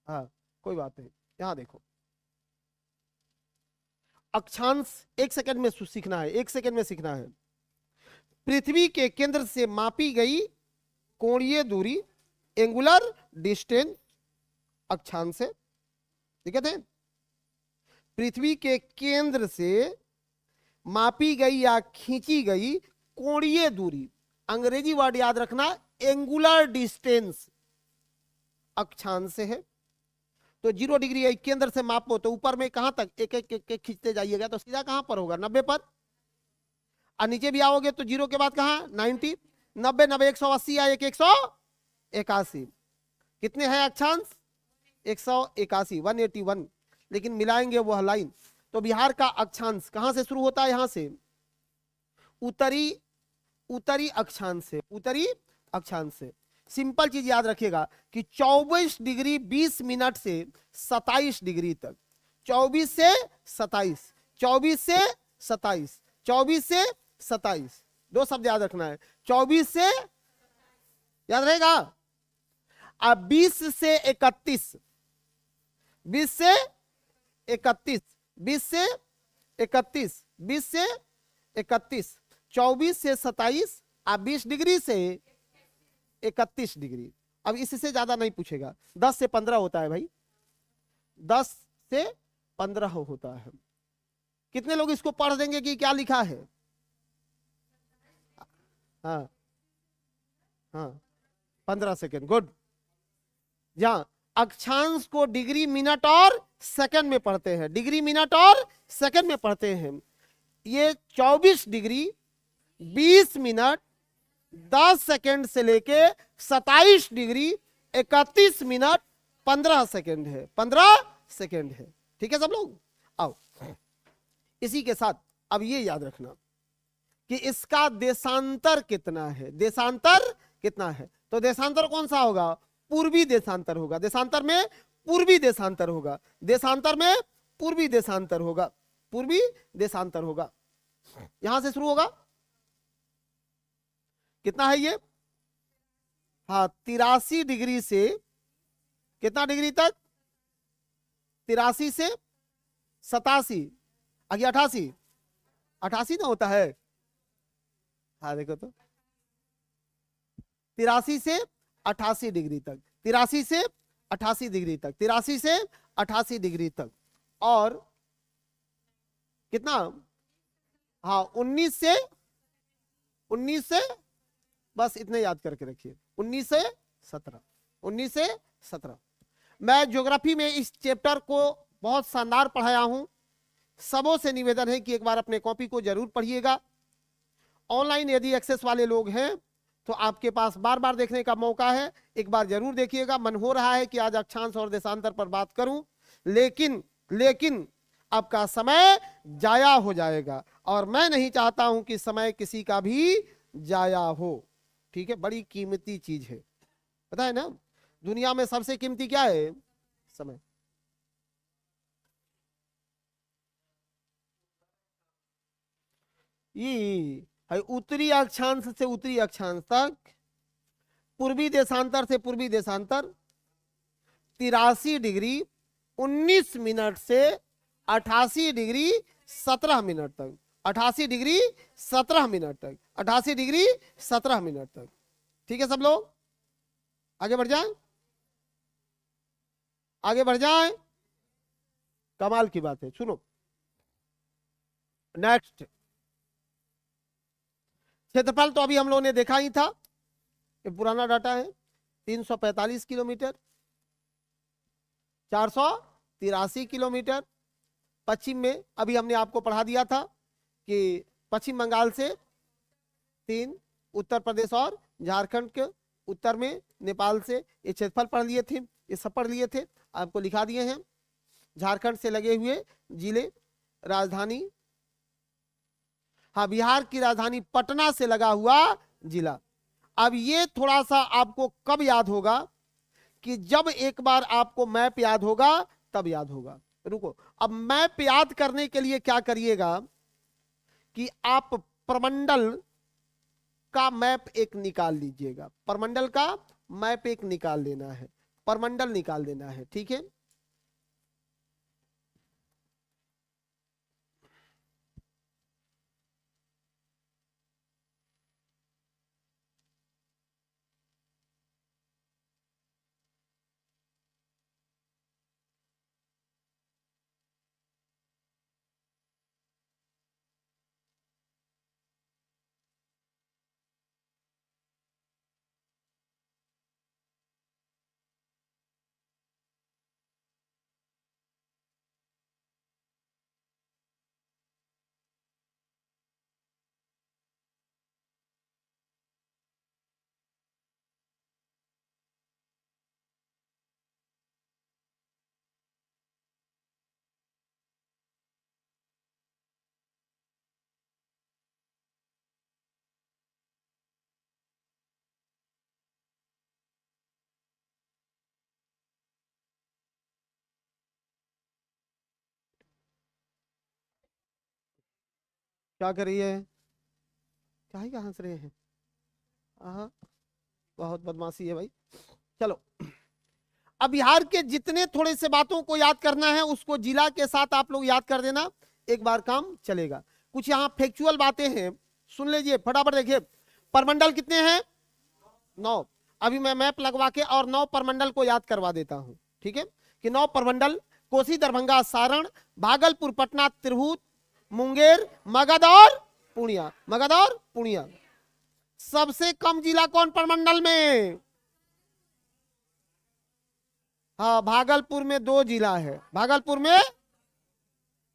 हाँ, कोई बात नहीं। यहाँ देखो, अक्षांश 1 सेकंड में सीखना है, 1 सेकंड में सीखना है। पृथ्वी के केंद्र से मापी गई कोणीय दूरी, एंगुलर डिस्टेंस, अक्षांश है, ठीक है। पृथ्वी के केंद्र से मापी गई या खींची गई कोणीय दूरी, अंग्रेजी वर्ड याद रखना, एंगुलर डिस्टेंस, अक्षांश है। तो 0 डिग्री है, केंद्र से मापो तो ऊपर में कहां तक एक एक खींचते जाइएगा तो सीधा कहां पर होगा? 90 पर। और नीचे भी आओगे तो 0 के बाद कहां? 90, 90, 90, 180 या 181। कितने हैं अक्षांश? 181, 181। लेकिन मिलाएंगे वह लाइन। तो बिहार का अक्षांश कहां से शुरू होता है? यहां से उत्तरी अक्षांश से, उत्तरी अक्षांश से। सिंपल चीज याद रखिएगा कि 24 डिग्री 20 मिनट से 27 डिग्री तक, 24 से 27, 24 से 27, 24 से 27, दो शब्द याद रखना है, 24 से, याद रहेगा। अब 20 से 31, 20 से 31, 20 से 31, 20 से 31, 24 से 27, अब 20 डिग्री से 31 डिग्री। अब इससे ज्यादा नहीं पूछेगा, 10 से 15 होता है भाई, 10 से 15 होता है। कितने लोग इसको पढ़ देंगे कि क्या लिखा है? हाँ हाँ, 15 सेकेंड, गुड। जहां अक्षांश को डिग्री मिनट और सेकंड में पढ़ते हैं, डिग्री मिनट और सेकंड में पढ़ते हैं। ये 24 डिग्री 20 मिनट 10 सेकंड से लेके 27 डिग्री 31 मिनट 15 सेकंड है, 15 सेकंड है। ठीक है सब लोग? आओ, इसी के साथ अब ये याद रखना कि इसका देशांतर कितना है, देशांतर कितना है। तो देशांतर कौन सा होगा? पूर्वी देशांतर होगा, देशांतर में पूर्वी देशांतर होगा, देशांतर में पूर्वी देशांतर होगा, पूर्वी देशांतर होगा। यहां से शुरू होगा, कितना है ये? हाँ, 83 डिग्री से कितना डिग्री तक? 83 से 87, आगे 88, 88 ना होता है। हाँ देखो तो, 83 से 88 डिग्री तक, 83 से 88 डिग्री तक, 83 से 88 डिग्री तक। और कितना? हाँ, 19 से बस इतने याद करके रखिए, 19 से 17, 19 से 17। मैं ज्योग्राफी में इस चैप्टर को बहुत शानदार पढ़ाया हूं। सबों से निवेदन है कि एक बार अपने कॉपी को जरूर पढ़िएगा। ऑनलाइन यदि एक्सेस वाले लोग हैं तो आपके पास बार बार देखने का मौका है, एक बार जरूर देखिएगा। मन हो रहा है कि आज अक्षांश और देशांतर पर बात करूं, लेकिन आपका समय जाया हो जाएगा और मैं नहीं चाहता हूं कि समय किसी का भी जाया हो। ठीक है, बड़ी कीमती चीज है, पता है ना? दुनिया में सबसे कीमती क्या है? समय। ये है उत्तरी अक्षांश से उत्तरी अक्षांश तक, पूर्वी देशांतर से पूर्वी देशांतर 83 डिग्री 19 मिनट से 88 डिग्री 17 मिनट तक, 88 डिग्री 17 मिनट तक, 88 डिग्री 17 मिनट तक। ठीक है सब लोग, आगे बढ़ जाएं, आगे बढ़ जाएं। कमाल की बात है, सुनो नेक्स्ट। क्षेत्रफल तो अभी हम लोगों ने देखा ही था, ये पुराना डाटा है। 345 किलोमीटर, 483 किलोमीटर पश्चिम में। अभी हमने आपको पढ़ा दिया था कि पश्चिम बंगाल से 3, उत्तर प्रदेश और झारखंड के उत्तर में नेपाल से, ये क्षेत्रफल पढ़ लिए थे, ये सब पढ़ लिए थे, आपको लिखा दिए हैं। झारखंड से लगे हुए जिले, राजधानी, हाँ बिहार की राजधानी पटना से लगा हुआ जिला। अब ये थोड़ा सा आपको कब याद होगा? कि जब एक बार आपको मैप याद होगा तब याद होगा। रुको, अब मैप याद करने के लिए क्या करिएगा कि आप प्रमंडल का मैप एक निकाल लीजिएगा, प्रमंडल का मैप एक निकाल लेना है, प्रमंडल निकाल देना है। ठीक है, क्या कर रही है? क्या ही हंस रहे हैं? हाँ, बहुत बदमाशी है भाई। चलो, अब बिहार के जितने थोड़े से बातों को याद करना है उसको जिला के साथ आप लोग याद कर देना, एक बार काम चलेगा। कुछ यहाँ फैक्चुअल बातें हैं, सुन लीजिए फटाफट। देखिए, परमंडल कितने हैं? 9। अभी मैं मैप लगवा के और 9 परमंडल को याद करवा देता हूं, ठीक है? कि 9 परमंडल कोसी, दरभंगा, सारण, भागलपुर, पटना, तिरहुत, मुंगेर, मगध और पूर्णिया। मगध और पूर्णिया। सबसे कम जिला कौन परमंडल में? हाँ, भागलपुर में 2 जिला है। भागलपुर में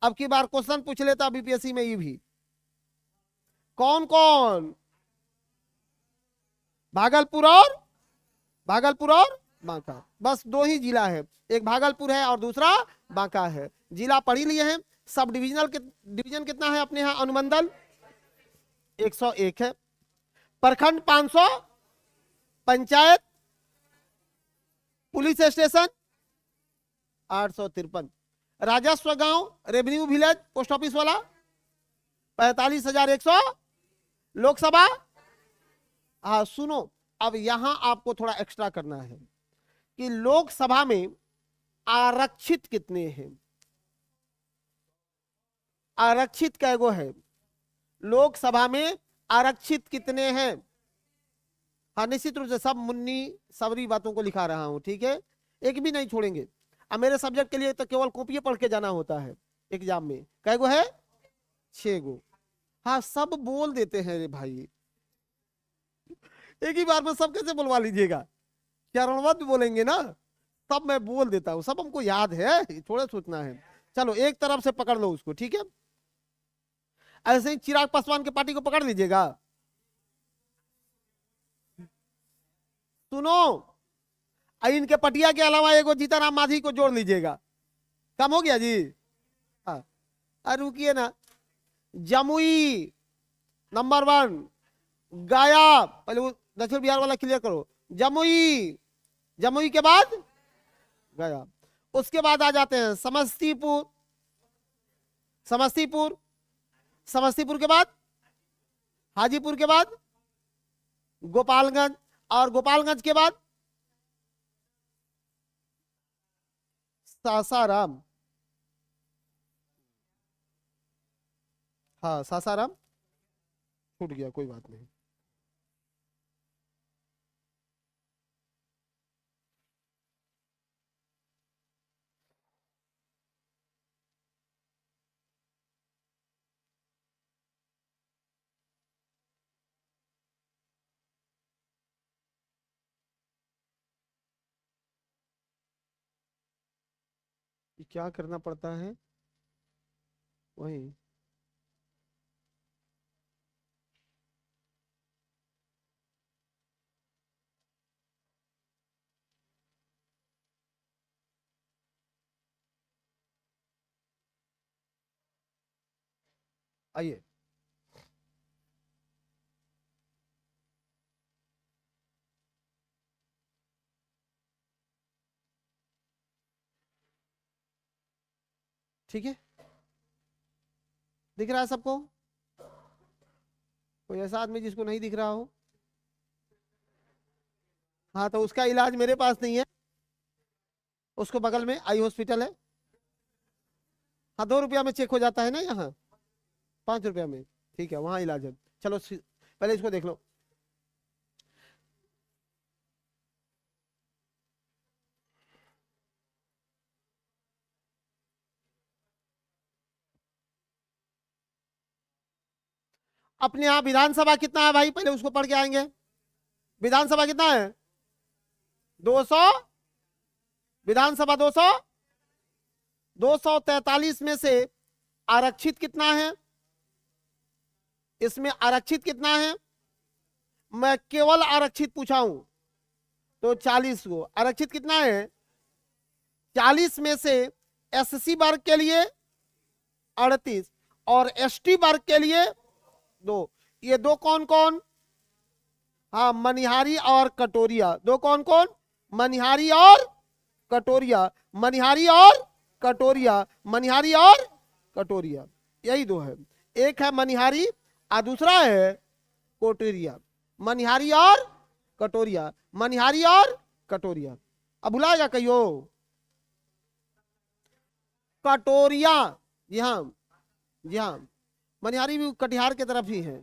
अब की बार क्वेश्चन पूछ लेता बीपीएससी में, ये भी कौन कौन? भागलपुर और बांका, बस 2 ही जिला है। एक भागलपुर है और दूसरा बांका है। जिला पढ़ी लिए हैं। सब डिवीजन कितना है अपने यहाँ? अनुमंडल 101 है, प्रखंड 500, पंचायत, पुलिस स्टेशन 853, राजस्व गांव, रेवेन्यू विलेज, पोस्ट ऑफिस वाला 45,100, लोकसभा। हाँ सुनो, अब यहां आपको थोड़ा एक्स्ट्रा करना है कि लोकसभा में आरक्षित कितने हैं? आरक्षित कैगो है? लोकसभा में आरक्षित कितने हैं? हाँ, निश्चित रूप से सब मुन्नी सबरी बातों को लिखा रहा हूं, ठीक है? एक भी नहीं छोड़ेंगे। अब मेरे सब्जेक्ट के लिए तो केवल कॉपी पढ़ के जाना होता है एग्जाम में। कैगो है? 6 गो। हाँ, सब बोल देते हैं रे भाई, एक ही बार में सब कैसे बुलवा लीजिएगा? चरणबद्ध बोलेंगे ना, सब मैं बोल देता हूं, सब हमको याद है, थोड़ा सोचना है। चलो, एक तरफ से पकड़ लो उसको, ठीक है? ऐसे ही चिराग पासवान के पार्टी को पकड़ लीजिएगा। सुनो, इनके पटिया के अलावा एगो जीताराम मांझी को जोड़ लीजिएगा। कम हो गया जी? हाँ, अरे रुकिए ना। जमुई नंबर 1, गया, पहले वो दक्षिण बिहार वाला क्लियर करो। जमुई के बाद गया। उसके बाद आ जाते हैं समस्तीपुर के बाद हाजीपुर के बाद गोपालगंज, और गोपालगंज के बाद सासाराम। हाँ, सासाराम छूट गया, कोई बात नहीं। क्या करना पड़ता है? वही आइए, ठीक है? दिख रहा है सबको? कोई ऐसा आदमी जिसको नहीं दिख रहा हो? हाँ, तो उसका इलाज मेरे पास नहीं है, उसको बगल में आई हॉस्पिटल है। हाँ, 2 रुपया में चेक हो जाता है ना, यहाँ 5 रुपया में, ठीक है, वहां इलाज है। चलो पहले इसको देख लो। अपने यहाँ विधानसभा कितना है भाई? पहले उसको पढ़ के आएंगे। विधानसभा कितना है? 200। विधानसभा 200। 243 में से आरक्षित कितना है? इसमें आरक्षित कितना है? मैं केवल आरक्षित पूछा हूं तो 40 को। आरक्षित कितना है? 40 में से एससी वर्ग के लिए 38 और एसटी वर्ग के लिए 2। ये 2 कौन कौन? हाँ, मनिहारी और कटोरिया। 2 कौन कौन? मनिहारी और कटोरिया, मनिहारी और कटोरिया, मनिहारी और कटोरिया, यही 2 है। एक है मनिहारी और दूसरा है कोटोरिया। मनिहारी और कटोरिया, मनिहारी और कटोरिया। अब भुलाएगा कहियो कटोरिया। जी हाँ, जी हाँ, मनिहारी भी कटिहार की तरफ ही है,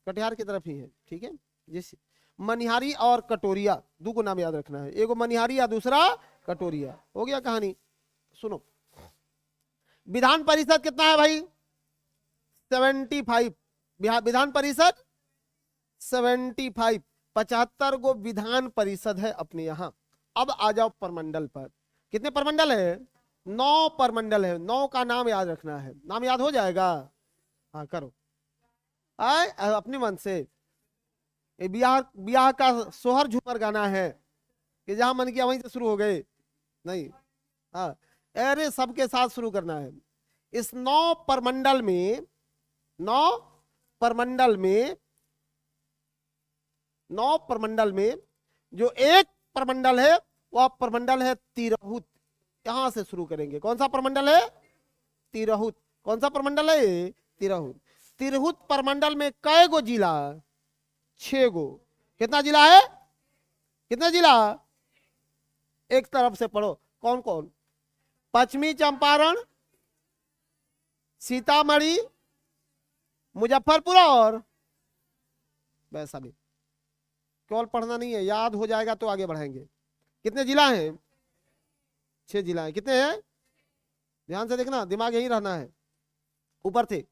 कटिहार की तरफ ही है, ठीक है। जैसे मनिहारी और कटोरिया, दो को नाम याद रखना है, एगो मनिहारी या दूसरा कटोरिया। हो गया कहानी। सुनो, विधान परिषद कितना है भाई? 75। विधान परिषद 75, 75 गो विधान परिषद है अपने यहाँ। अब आ जाओ परमंडल पर। कितने परमंडल है? 9 परमंडल है। 9 का नाम याद रखना है। नाम याद हो जाएगा? हाँ करो, आए अपने मन से। ये ब्याह ब्याह का सोहर झूमर गाना है कि जहां मन किया वहीं से शुरू हो गए, नहीं। हाँ, अरे सबके साथ शुरू करना है। इस 9 परमंडल में, 9 परमंडल में, 9 परमंडल में जो एक परमंडल है वह परमंडल है तिरहुत। यहां से शुरू करेंगे। कौन सा परमंडल है? तिरहुत। कौन सा परमंडल है? तिरहुत। तिरहुत परमंडल में कै गो जिला? 6 गो। कितना जिला है? कितना जिला? एक तरफ से पढ़ो, कौन कौन? पश्चिमी चंपारण, सीतामढ़ी, मुजफ्फरपुर और वैशाली। केवल पढ़ना नहीं है, याद हो जाएगा तो आगे बढ़ाएंगे। कितने जिला हैं? 6 जिला हैं। कितने हैं? ध्यान से देखना, दिमाग यहीं रहना है। ऊपर से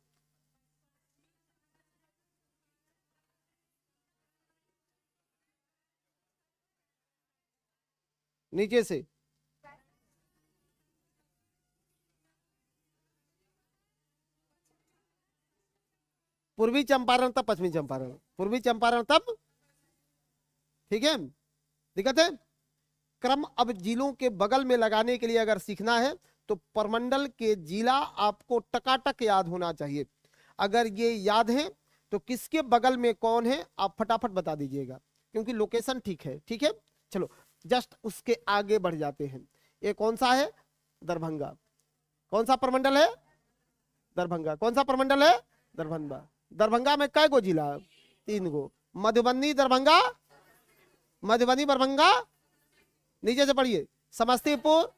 नीचे से पूर्वी चंपारण तब पश्चिमी चंपारण, पूर्वी चंपारण तब, ठीक है। दिक्कत है? क्रम अब जिलों के बगल में लगाने के लिए अगर सीखना है तो परमंडल के जिला आपको टकाटक याद होना चाहिए। अगर ये याद है तो किसके बगल में कौन है आप फटाफट बता दीजिएगा, क्योंकि लोकेशन ठीक है, ठीक है। चलो जस्ट उसके आगे बढ़ जाते हैं। ये कौन सा है? दरभंगा। कौन सा परमंडल है? दरभंगा। कौन सा परमंडल है? दरभंगा। दरभंगा में कै गो जिला? 3 गो। मधुबनी दरभंगा, मधुबनी दरभंगा। नीचे से पढ़िए, समस्तीपुर,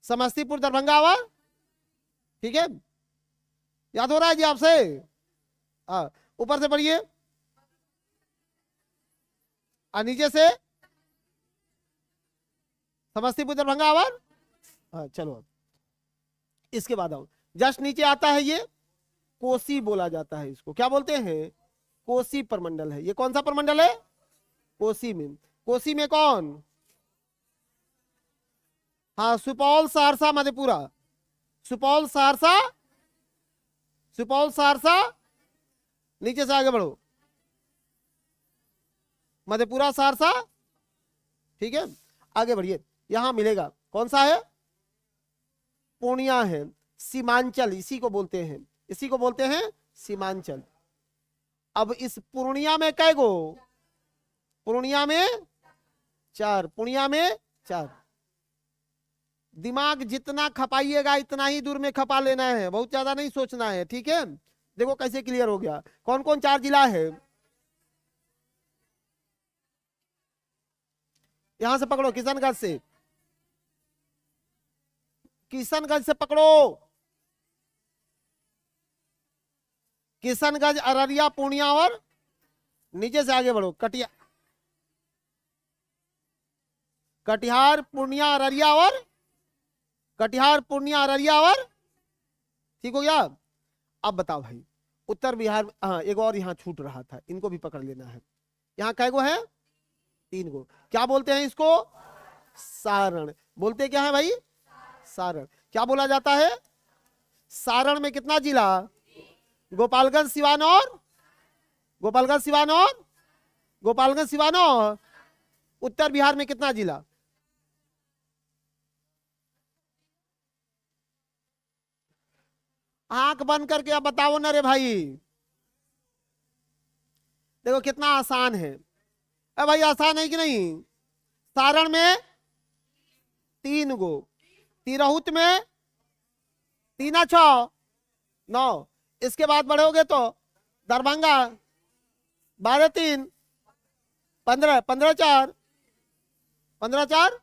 समस्तीपुर दरभंगा और, ठीक है। याद हो रहा है जी आपसे? हाँ, ऊपर से पढ़िए और नीचे से समस्तीपुर दरभंगा और, हाँ चलो। इसके बाद आओ, जस्ट नीचे आता है ये कोसी बोला जाता है। इसको क्या बोलते हैं? कोसी परमंडल है। ये कौन सा परमंडल है? कोसी में। कोसी में कौन? हाँ, सुपौल, सहरसा, मधेपुरा। सुपौल, सहरसा, सुपौल, सहरसा। नीचे से आगे बढ़ो, मधेपुरा, सहरसा, ठीक है। आगे बढ़िए, यहां मिलेगा। कौन सा है? पूर्णिया है। सीमांचल इसी को बोलते हैं, इसी को बोलते हैं सीमांचल। अब इस पूर्णिया में कै गो? पूर्णिया में 4। पूर्णिया में 4। दिमाग जितना खपाइएगा इतना ही दूर में खपा लेना है, बहुत ज्यादा नहीं सोचना है, ठीक है। देखो कैसे क्लियर हो गया। कौन कौन 4 जिला है? यहां से पकड़ो, किशनगंज से, किशनगंज से पकड़ो। किशनगंज, अररिया, पूर्णिया और नीचे से आगे बढ़ो, कटिहार, पूर्णिया, अररिया और, कटिहार, पूर्णिया, अररिया और, ठीक हो गया। अब बताओ भाई, उत्तर बिहार। हाँ, एक और यहाँ छूट रहा था, इनको भी पकड़ लेना है। यहाँ कै गो है? 3 गो। क्या बोलते हैं इसको? सारण। बोलते क्या है भाई? सारण। क्या बोला जाता है? सारण में कितना जिला? गोपालगंज, सिवान और, गोपालगंज, सिवान और, गोपालगंज, सिवान और। उत्तर बिहार में कितना जिला? आंख बंद करके अब बताओ ना रे भाई। देखो कितना आसान है। अरे भाई आसान है कि नहीं? सारण में 3 गो, तिरहुत में 3 6, 9, इसके बाद बढ़ोगे तो दरभंगा 12 3 15, 15 4, 15 4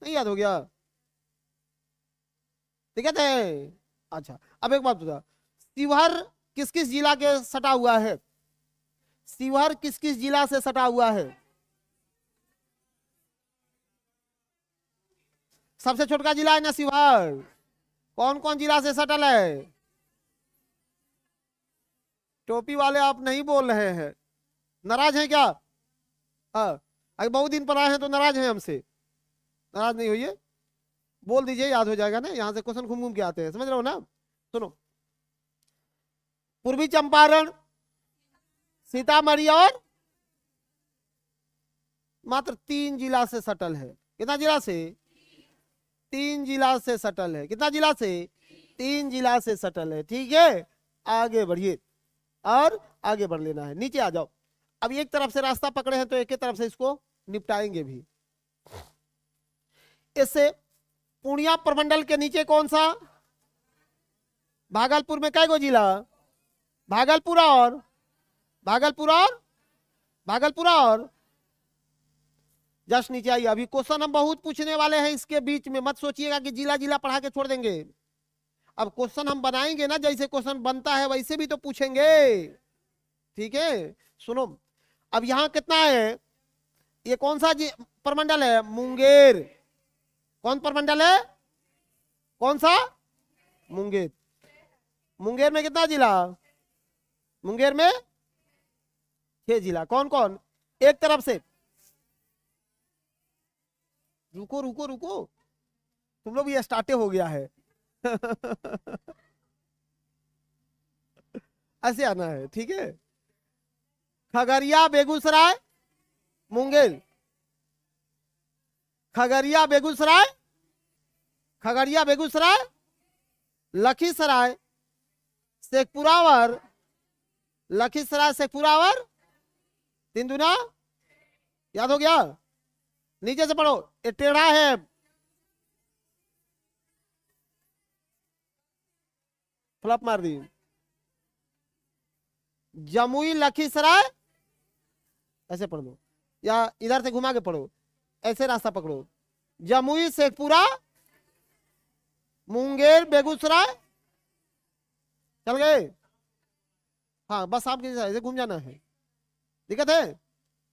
नहीं याद हो गया? ठीक है। अच्छा अब एक बात बता, शिवहर किस किस जिला के सटा हुआ है? शिवहर किस किस जिला से सटा हुआ है? सबसे छोटा जिला है ना शिवहर। कौन कौन जिला से सटल है? टोपी वाले आप नहीं बोल रहे हैं, नाराज हैं क्या? हाँ, अभी बहुत दिन पर आए हैं तो नाराज हैं हमसे? नाराज नहीं होइए, बोल दीजिए, याद हो जाएगा ना। यहाँ से क्वेश्चन घूम घूम के आते हैं, समझ रहे हो ना? सुनो, पूर्वी चंपारण, सीतामढ़ी और मात्र 3 जिला से सटल है। कितना जिला से? 3 जिला से सटल है। कितना जिला से? 3 जिला से सटल है। ठीक है, आगे बढ़िए और आगे बढ़ लेना है। नीचे आ जाओ। अब एक तरफ से रास्ता पकड़े हैं तो एक ही तरफ से इसको निपटाएंगे भी। इससे पूर्णिया प्रमंडल के नीचे कौन सा? भागलपुर में कै गो जिला? भागलपुर और भागलपुर और भागलपुर और जस्ट नीचे आइए। अभी क्वेश्चन हम बहुत पूछने वाले हैं इसके बीच में, मत सोचिएगा कि जिला जिला पढ़ा के छोड़ देंगे। अब क्वेश्चन हम बनाएंगे ना, जैसे क्वेश्चन बनता है वैसे भी तो पूछेंगे। ठीक है, सुनो, अब यहाँ कितना है? ये कौन सा प्रमंडल है? मुंगेर। कौन प्रमंडल है? कौन सा? मुंगेर। मुंगेर में कितना जिला? मुंगेर में 6 जिला। कौन कौन? एक तरफ से, रुको रुको रुको, तुम लोग ये स्टार्टे हो गया है। ऐसे आना है, ठीक है। खगड़िया, बेगूसराय, मुंगेर। खगड़िया, बेगूसराय, खगड़िया, बेगूसराय, लखीसराय, शेखपुरावर, लखीसराय, शेखपुरावर, 3 दूना, याद हो गया? नीचे से पढ़ो, ये टेढ़ा है। फ्लप मार दी। जमुई, लखीसराय, ऐसे पढ़ दो, या इधर से घुमा के पढ़ो, ऐसे रास्ता पकड़ो। जमुई, शेखपुरा, मुंगेर, बेगूसराय, चल गए? हाँ, बस आपके ऐसे घूम जाना है। दिक्कत है?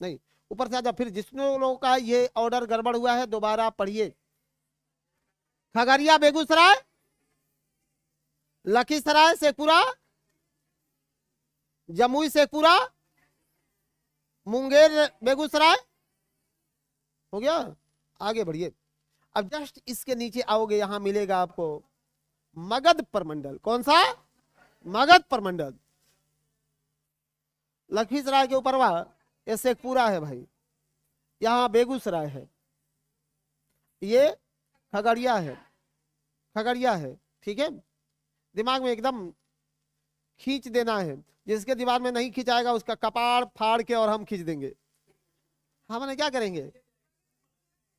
नहीं, ऊपर से आ जाओ। फिर जिसने लोगों का ये ऑर्डर गड़बड़ हुआ है दोबारा पढ़िए। खगड़िया, बेगूसराय, लखीसराय, शेखपुरा, जमुई, शेखपुरा, मुंगेर, बेगूसराय, हो गया? आगे बढ़िए। अब जस्ट इसके नीचे आओगे, यहां मिलेगा आपको मगध प्रमंडल। कौन सा? मगध प्रमंडल। लखीसराय के ऊपर ये शेखपुरा है भाई, यहाँ बेगूसराय है, ये खगड़िया है, खगड़िया है। ठीक है, दिमाग में एकदम खींच देना है। जिसके दिमाग में नहीं खिंचाएगा उसका कपाड़ फाड़ के और हम खींच देंगे। हमने क्या करेंगे?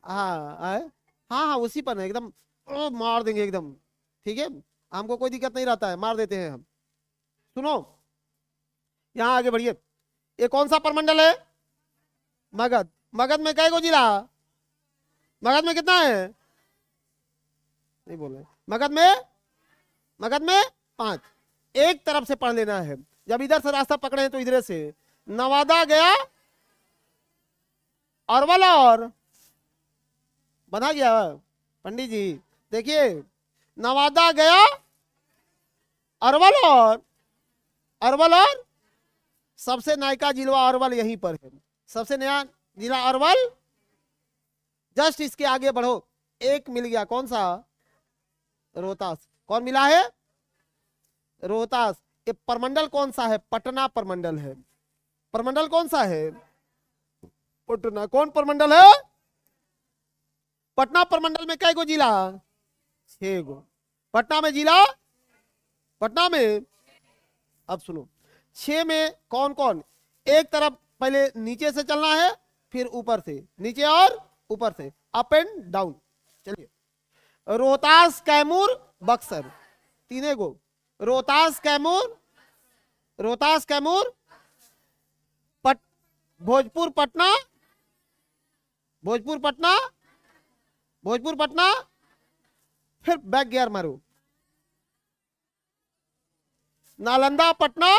हाँ हाँ हाँ, उसी पर एकदम मार देंगे एकदम। ठीक है, हमको कोई दिक्कत नहीं रहता है, मार देते हैं हम। सुनो, यहाँ आगे बढ़िए। ये कौन सा प्रमंडल है? मगध। मगध में कै गो जिला? मगध में कितना है? नहीं बोल रहे। मगध में 5। एक तरफ से पढ़ लेना है। जब इधर से रास्ता पकड़े हैं तो इधर से नवादा गया, अरवल और बना गया पंडित जी। देखिए, नवादा गया, अरवल और सबसे नायका जिला अरवल यहीं पर है। सबसे नया जिला अरवल। जस्ट इसके आगे बढ़ो, एक मिल गया। कौन सा? रोहतास। कौन मिला है? रोहतास। ये प्रमंडल कौन सा है? पटना प्रमंडल है। प्रमंडल कौन सा है? पटना। कौन प्रमंडल है? पटना प्रमंडल में कै गो जिला? 6 गो। पटना में जिला, पटना में, अब सुनो, 6 में कौन कौन? एक तरफ पहले नीचे से चलना है, फिर ऊपर से, नीचे और ऊपर से, अप एंड डाउन। चलिए, रोहतास, कैमूर, बक्सर, 3 गो। रोहतास कैमूर, रोहतास कैमूर, भोजपुर पटना, भोजपुर पटना, भोजपुर पटना, फिर बैक गियर मारो, नालंदा पटना,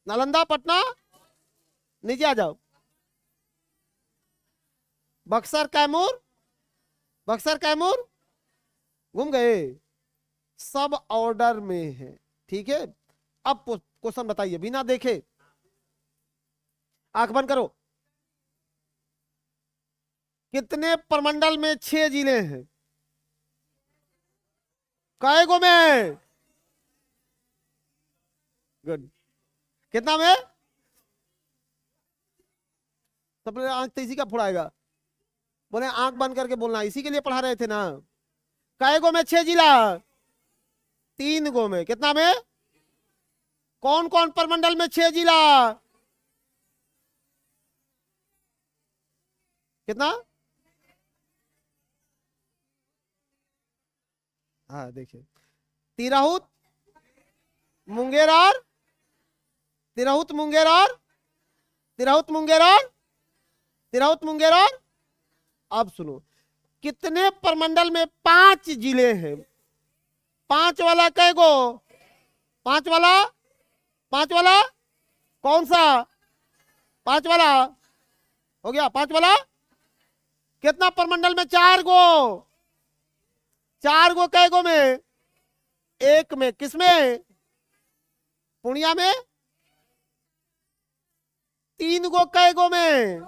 नालंदा पटना, नीचे आ जाओ, बक्सर कैमूर, बक्सर कैमूर, घूम गए, सब ऑर्डर में है। ठीक है, अब क्वेश्चन बताइए बिना देखे, आंख बंद करो। कितने प्रमंडल में 6 जिले हैं? कई गो में? गुड। कितना में? सबने आंख तो इसी का फोड़ाएगा, बोले आंख बंद करके बोलना, इसी के लिए पढ़ा रहे थे ना। कई गो में 6 जिला? 3 गो में। कितना में? कौन कौन प्रमंडल में 6 जिला? कितना? हाँ देखिए, तिरहुत, मुंगेर और तिरहुत, मुंगेर और तिरहुत, मुंगेर और तिरहुत, मुंगेर और। अब सुनो, कितने प्रमंडल में 5 जिले हैं? 5 वाला कै गो? 5 वाला, 5 वाला कौन सा? 5 वाला हो गया। 5 वाला कितना प्रमंडल में? 4 गो। 4 गो कै गो में? 1 में। किसमें? पूर्णिया में। 3 गो कै गो में?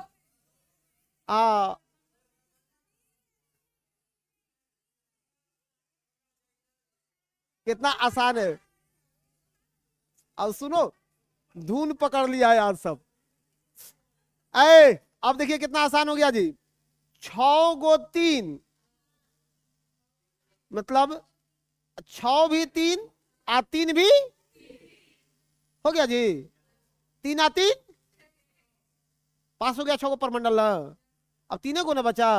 कितना आसान है। अब सुनो, धुन पकड़ लिया यार सब। अब देखिए कितना आसान हो गया जी। 6 गो 3 मतलब 6 भी 3 आ 3 भी हो गया जी। 3 आ 3 पास हो गया। 6 गो प्रमंडल। अब 3 गो ना बचा।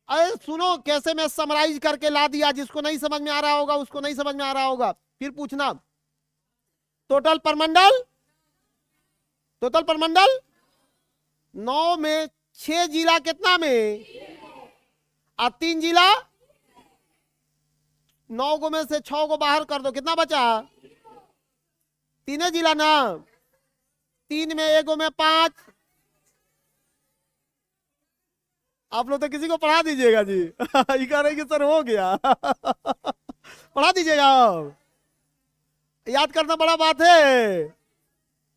अरे सुनो, कैसे मैं समराइज करके ला दिया, जिसको नहीं समझ में आ रहा होगा उसको नहीं समझ में आ रहा होगा, फिर पूछना। टोटल प्रमंडल, टोटल प्रमंडल 9 में 6 जिला कितना में? 3 जिला। 9 गो में से 6 गो बाहर कर दो, कितना बचा? 3 जिला ना। 3 में 1 गो में 5। आप लोग तो किसी को पढ़ा दीजिएगा जी। ये कह रहे कि सर हो गया। पढ़ा दीजिएगा। याद करना बड़ा बात है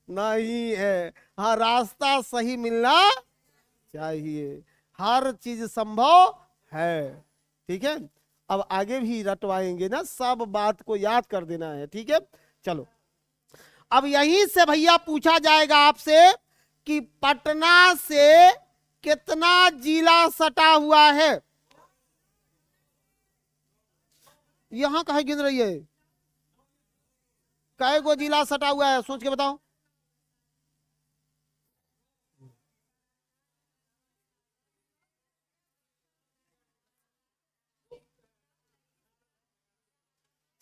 नहीं है। हाँ, रास्ता सही मिलना चाहिए, हर चीज संभव है। ठीक है, अब आगे भी रटवाएंगे ना, सब बात को याद कर देना है। ठीक है, चलो अब यहीं से भैया पूछा जाएगा आपसे कि पटना से कितना जिला सटा हुआ है। यहां कहे गिन रही है? कै गो जिला सटा हुआ है, सोच के बताओ।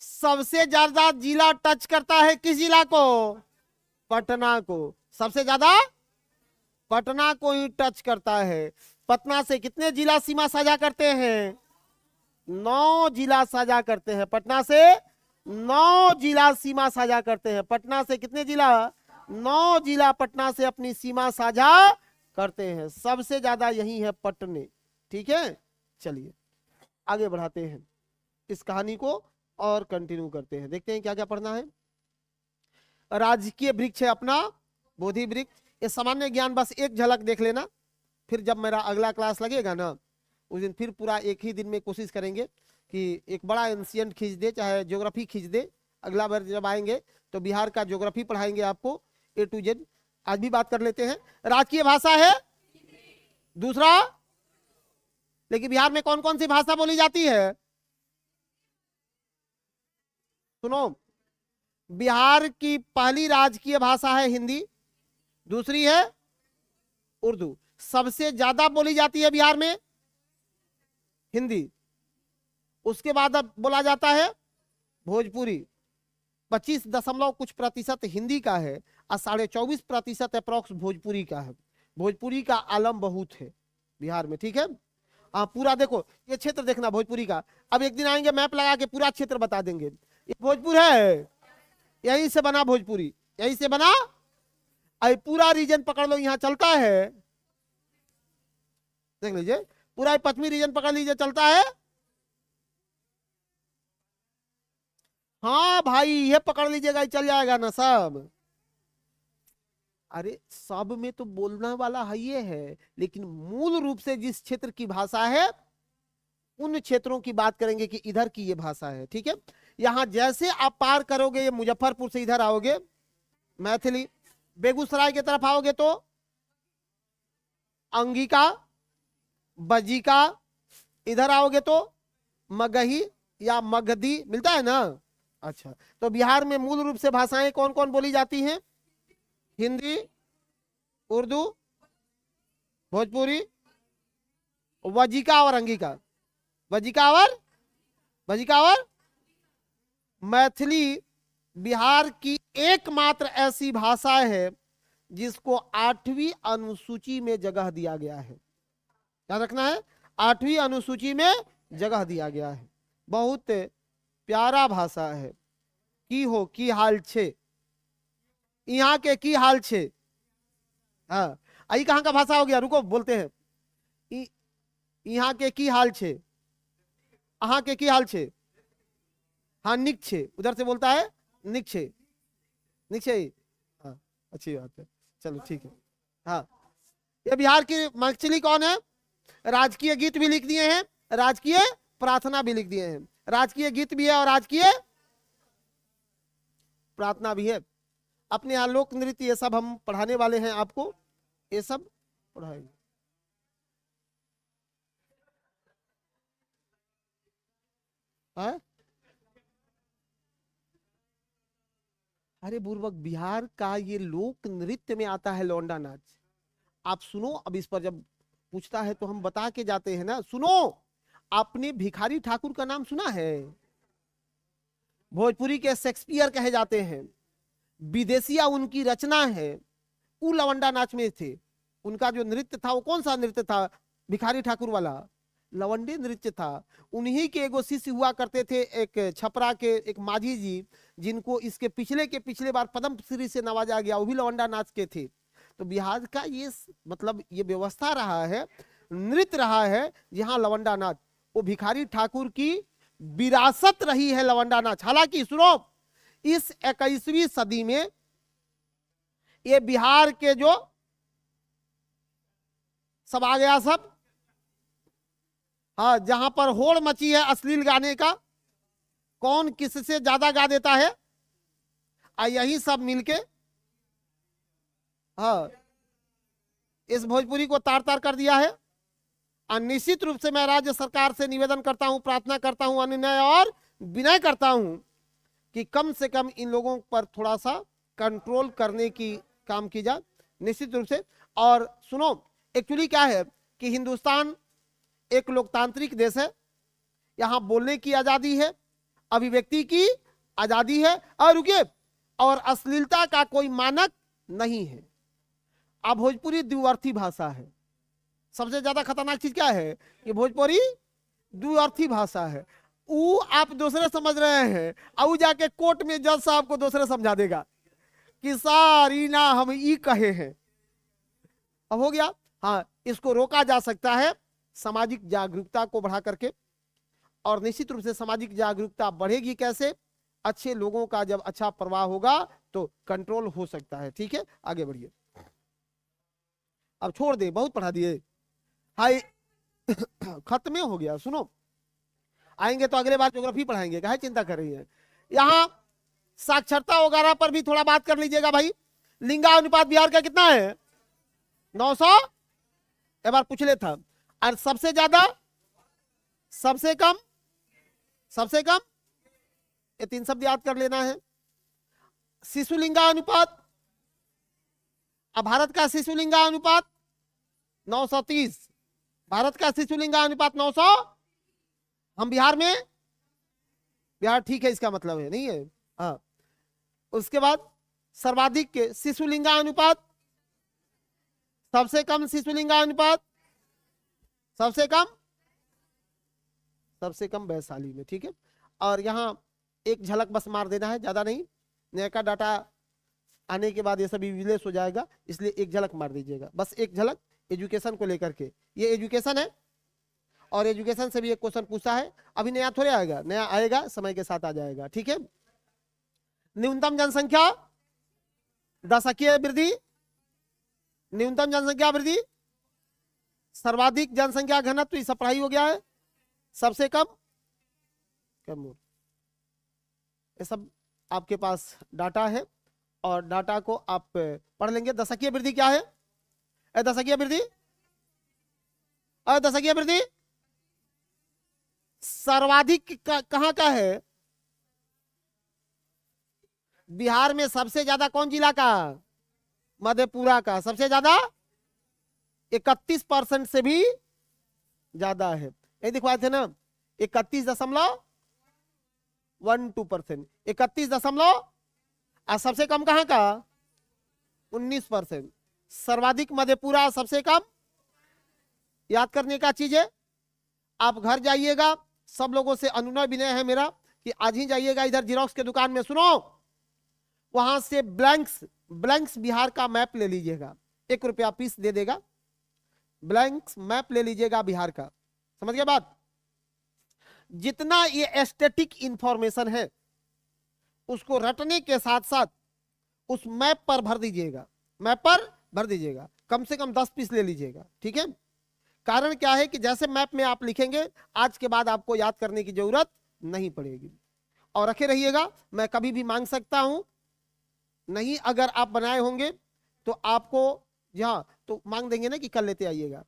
सबसे ज्यादा जिला टच करता है किस जिला को? पटना को। सबसे ज्यादा पटना को ही टच करता है। पटना से कितने जिला सीमा साझा करते हैं? 9 जिला साझा करते हैं। पटना से 9 जिला सीमा साझा करते हैं। पटना से कितने जिला? 9 जिला पटना से अपनी सीमा साझा करते हैं। सबसे ज्यादा यही है पटने। ठीक है, चलिए आगे बढ़ाते हैं इस कहानी को और कंटिन्यू करते हैं। देखते हैं क्या क्या पढ़ना है। राजकीय वृक्ष है अपना बोधि वृक्ष। ये सामान्य ज्ञान बस एक झलक देख लेना, फिर जब मेरा अगला क्लास लगेगा ना उस दिन फिर पूरा एक ही दिन में कोशिश करेंगे कि एक बड़ा एंशिएंट खींच दे, चाहे ज्योग्राफी खींच दे। अगला बार जब आएंगे तो बिहार का ज्योग्राफी पढ़ाएंगे आपको A to Z। आज भी बात कर लेते हैं। राजकीय भाषा है दूसरा, लेकिन बिहार में कौन कौन सी भाषा बोली जाती है? सुनो, बिहार की पहली राजकीय भाषा है हिंदी, दूसरी है उर्दू। सबसे ज्यादा बोली जाती है बिहार में हिंदी, उसके बाद अब बोला जाता है भोजपुरी 25 दशमलव कुछ प्रतिशत हिंदी का है और 24.25% अप्रोक्स भोजपुरी का है। भोजपुरी का आलम बहुत है बिहार में, ठीक है। पूरा देखो ये क्षेत्र देखना भोजपुरी का। अब एक दिन आएंगे मैप लगा के पूरा क्षेत्र बता देंगे। ये भोजपुर है, यहीं से बना भोजपुरी, यहीं से बना। अब पूरा रीजन पकड़ लो, यहाँ चलता है, देख लीजिए पूरा पश्चिमी रीजन पकड़ लीजिए, चलता है। हाँ भाई ये पकड़ लीजिएगा, चल जाएगा ना सब। अरे सब में तो बोलने वाला है ये है, लेकिन मूल रूप से जिस क्षेत्र की भाषा है उन क्षेत्रों की बात करेंगे कि इधर की ये भाषा है, ठीक है। यहां जैसे आप पार करोगे, ये मुजफ्फरपुर से इधर आओगे मैथिली, बेगूसराय की तरफ आओगे तो अंगिका, बजिका, इधर आओगे तो मगही या मगधी मिलता है ना। अच्छा, तो बिहार में मूल रूप से भाषाएं कौन कौन बोली जाती हैं? हिंदी, उर्दू, भोजपुरी, वजिका और अंगिका, वजिका और मैथिली बिहार की एकमात्र ऐसी भाषा है जिसको 8वीं अनुसूची में जगह दिया गया है। याद रखना है, 8वीं अनुसूची में जगह दिया गया है। बहुत प्यारा भाषा है। की हाल छे, यहाँ के की हाल छे। हाँ, आई कहाँ का भाषा हो गया, रुको बोलते हैं। यहाँ के की हाल छे, अहाँ के की हाल छे। हाँ निक छे, उधर से बोलता है निक छे, निक छे। हाँ अच्छी बात है, चलो ठीक है। हाँ, ये बिहार की मैथिली कौन है? राजकीय गीत भी लिख दिए हैं, राजकीय प्रार्थना भी लिख दिए हैं। राजकीय गीत भी है और राजकीय प्रार्थना भी है। अपने यहाँ लोक नृत्य ये सब हम पढ़ाने वाले हैं आपको, ये सब पढ़ाएंगे। अरे बुर्बक, बिहार का ये लोक नृत्य में आता है लौंडा नाच। आप सुनो, अब इस पर जब पूछता है तो हम बता के जाते हैं ना। सुनो, आपने भिखारी ठाकुर का नाम सुना है? भोजपुरी के शेक्सपियर कहे जाते हैं, विदेशिया उनकी रचना है। वो लवंडा नाच में थे। उनका जो नृत्य था वो कौन सा नृत्य था? भिखारी ठाकुर वाला लवंडे नृत्य था। उन्हीं के एगो शिष्य हुआ करते थे, एक छपरा के एक माझी जी, जिनको इसके पिछले बार पद्म श्री से नवाजा गया, वो भी लवंडा नाच के थे। तो बिहार का ये मतलब ये व्यवस्था रहा है, नृत्य रहा है जहां लवंडा नाच, वो भिखारी ठाकुर की विरासत रही है लवंडा नाच। हालांकि सुनो, इस 21वीं सदी में ये बिहार के जो सब आ गया सब, हाँ, जहां पर होड़ मची है अश्लील गाने का, कौन किससे ज्यादा गा देता है, यही सब मिलके हाँ इस भोजपुरी को तार तार कर दिया है। और निश्चित रूप से मैं राज्य सरकार से निवेदन करता हूं, प्रार्थना करता हूं, अनुनय और विनय करता हूं कि कम से कम इन लोगों पर थोड़ा सा कंट्रोल करने की काम की जाए, निश्चित रूप से। और सुनो, एक्चुअली क्या है कि हिंदुस्तान एक लोकतांत्रिक देश है, यहां बोलने की आजादी है, अभिव्यक्ति की आजादी है, और रुकिए, और अश्लीलता का कोई मानक नहीं है। अब भोजपुरी द्विअर्थी भाषा है। सबसे ज्यादा खतरनाक चीज क्या है कि भोजपुरी द्विअर्थी भाषा है। वो आप दूसरे समझ रहे हैं, अब जाके कोर्ट में जज साहब को दूसरे समझा देगा कि सारी ना हम ई कहे हैं। अब हो गया। हाँ, इसको रोका जा सकता है सामाजिक जागरूकता को बढ़ा करके, और निश्चित रूप से सामाजिक जागरूकता बढ़ेगी कैसे? अच्छे लोगों का जब अच्छा प्रवाह होगा तो कंट्रोल हो सकता है। ठीक है, आगे बढ़िए। अब छोड़ दे, बहुत पढ़ा दिए। हाय खत्म हो गया। सुनो, आएंगे तो अगले बार ज्योग्राफी पढ़ाएंगे, काहे चिंता कर रही है। यहाँ साक्षरता वगैरह पर भी थोड़ा बात कर लीजिएगा भाई। लिंगानुपात बिहार का कितना है? 900। एक बार पूछ ले था। और सबसे ज्यादा, सबसे कम, सबसे कम, ये 3 शब्द याद कर लेना है। शिशु लिंगानुपात, अब भारत का शिशु लिंगानुपात 930। भारत का शिशु लिंगानुपात 900। हम बिहार में बिहार ठीक है, इसका मतलब है नहीं है। हाँ, उसके बाद सर्वाधिक के शिशुलिंगानुपात, सबसे कम शिशुलिंगानुपात, सबसे कम वैशाली में, ठीक है। और यहाँ एक झलक बस मार देना है, ज्यादा नहीं, नया का डाटा आने के बाद ये सभी विलेस हो जाएगा, इसलिए एक झलक मार दीजिएगा, बस एक झलक एजुकेशन को लेकर के। ये एजुकेशन है और एजुकेशन से भी एक क्वेश्चन पूछा है, अभी नया थोड़े आएगा, नया आएगा, समय के साथ आ जाएगा, ठीक है। न्यूनतम जनसंख्या दशकीय वृद्धि, न्यूनतम जनसंख्या वृद्धि, सर्वाधिक जनसंख्या घनत्व, सब पढ़ाई हो गया है, सबसे कम कम, ये सब आपके पास डाटा है और डाटा को आप पढ़ लेंगे। दशकीय वृद्धि क्या है? दशकीय वृद्धि, दशकीय वृद्धि सर्वाधिक कहां का है? बिहार में सबसे ज्यादा कौन जिला का? मधेपुरा का सबसे ज्यादा 31% से भी ज्यादा है। ये दिखवाए थे ना, 31.12%, 31 और सबसे कम कहां का? 19%। सर्वाधिक मधेपुरा, सबसे कम। याद करने का चीज है, आप घर जाइएगा, सब लोगों से अनुनय विनय है मेरा कि आज ही जाइएगा इधर जेरोक्स के दुकान में, सुनो, वहां से ब्लैंक्स बिहार का मैप ले लीजिएगा, 1 रुपया पीस दे देगा, ब्लैंक्स मैप ले लीजिएगा बिहार का, समझ गए बात। जितना ये एस्थेटिक इंफॉर्मेशन है उसको रटने के साथ साथ उस मैप पर भर दीजिएगा, मैप पर भर दीजिएगा, कम से कम 10 पीस ले लीजिएगा, ठीक है। कारण क्या है कि जैसे मैप में आप लिखेंगे, आज के बाद आपको याद करने की जरूरत नहीं पड़ेगी। और रखे रहिएगा, मैं कभी भी मांग सकता हूं, नहीं अगर आप बनाए होंगे तो आपको यहाँ तो मांग देंगे ना कि कल लेते आइएगा,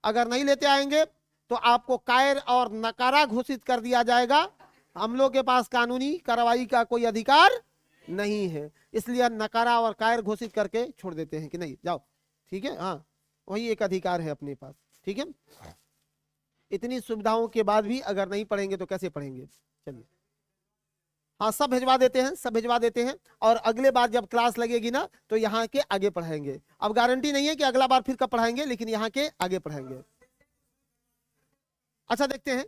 अगर नहीं लेते आएंगे तो आपको कायर और नकारा घोषित कर दिया जाएगा। हम लोग के पास कानूनी कार्रवाई का कोई अधिकार नहीं है, इसलिए नकारा और कायर घोषित करके छोड़ देते हैं कि नहीं जाओ, ठीक है। हाँ, वही एक अधिकार है अपने पास, ठीक है। इतनी सुविधाओं के बाद भी अगर नहीं पढ़ेंगे तो कैसे पढ़ेंगे? चलिए, हाँ, सब भिजवा देते हैं, सब भिजवा देते हैं, और अगले बार जब क्लास लगेगी ना तो यहाँ के आगे पढ़ाएंगे। अब गारंटी नहीं है कि अगला बार फिर कब पढ़ाएंगे, लेकिन यहाँ के आगे पढ़ाएंगे। अच्छा, देखते हैं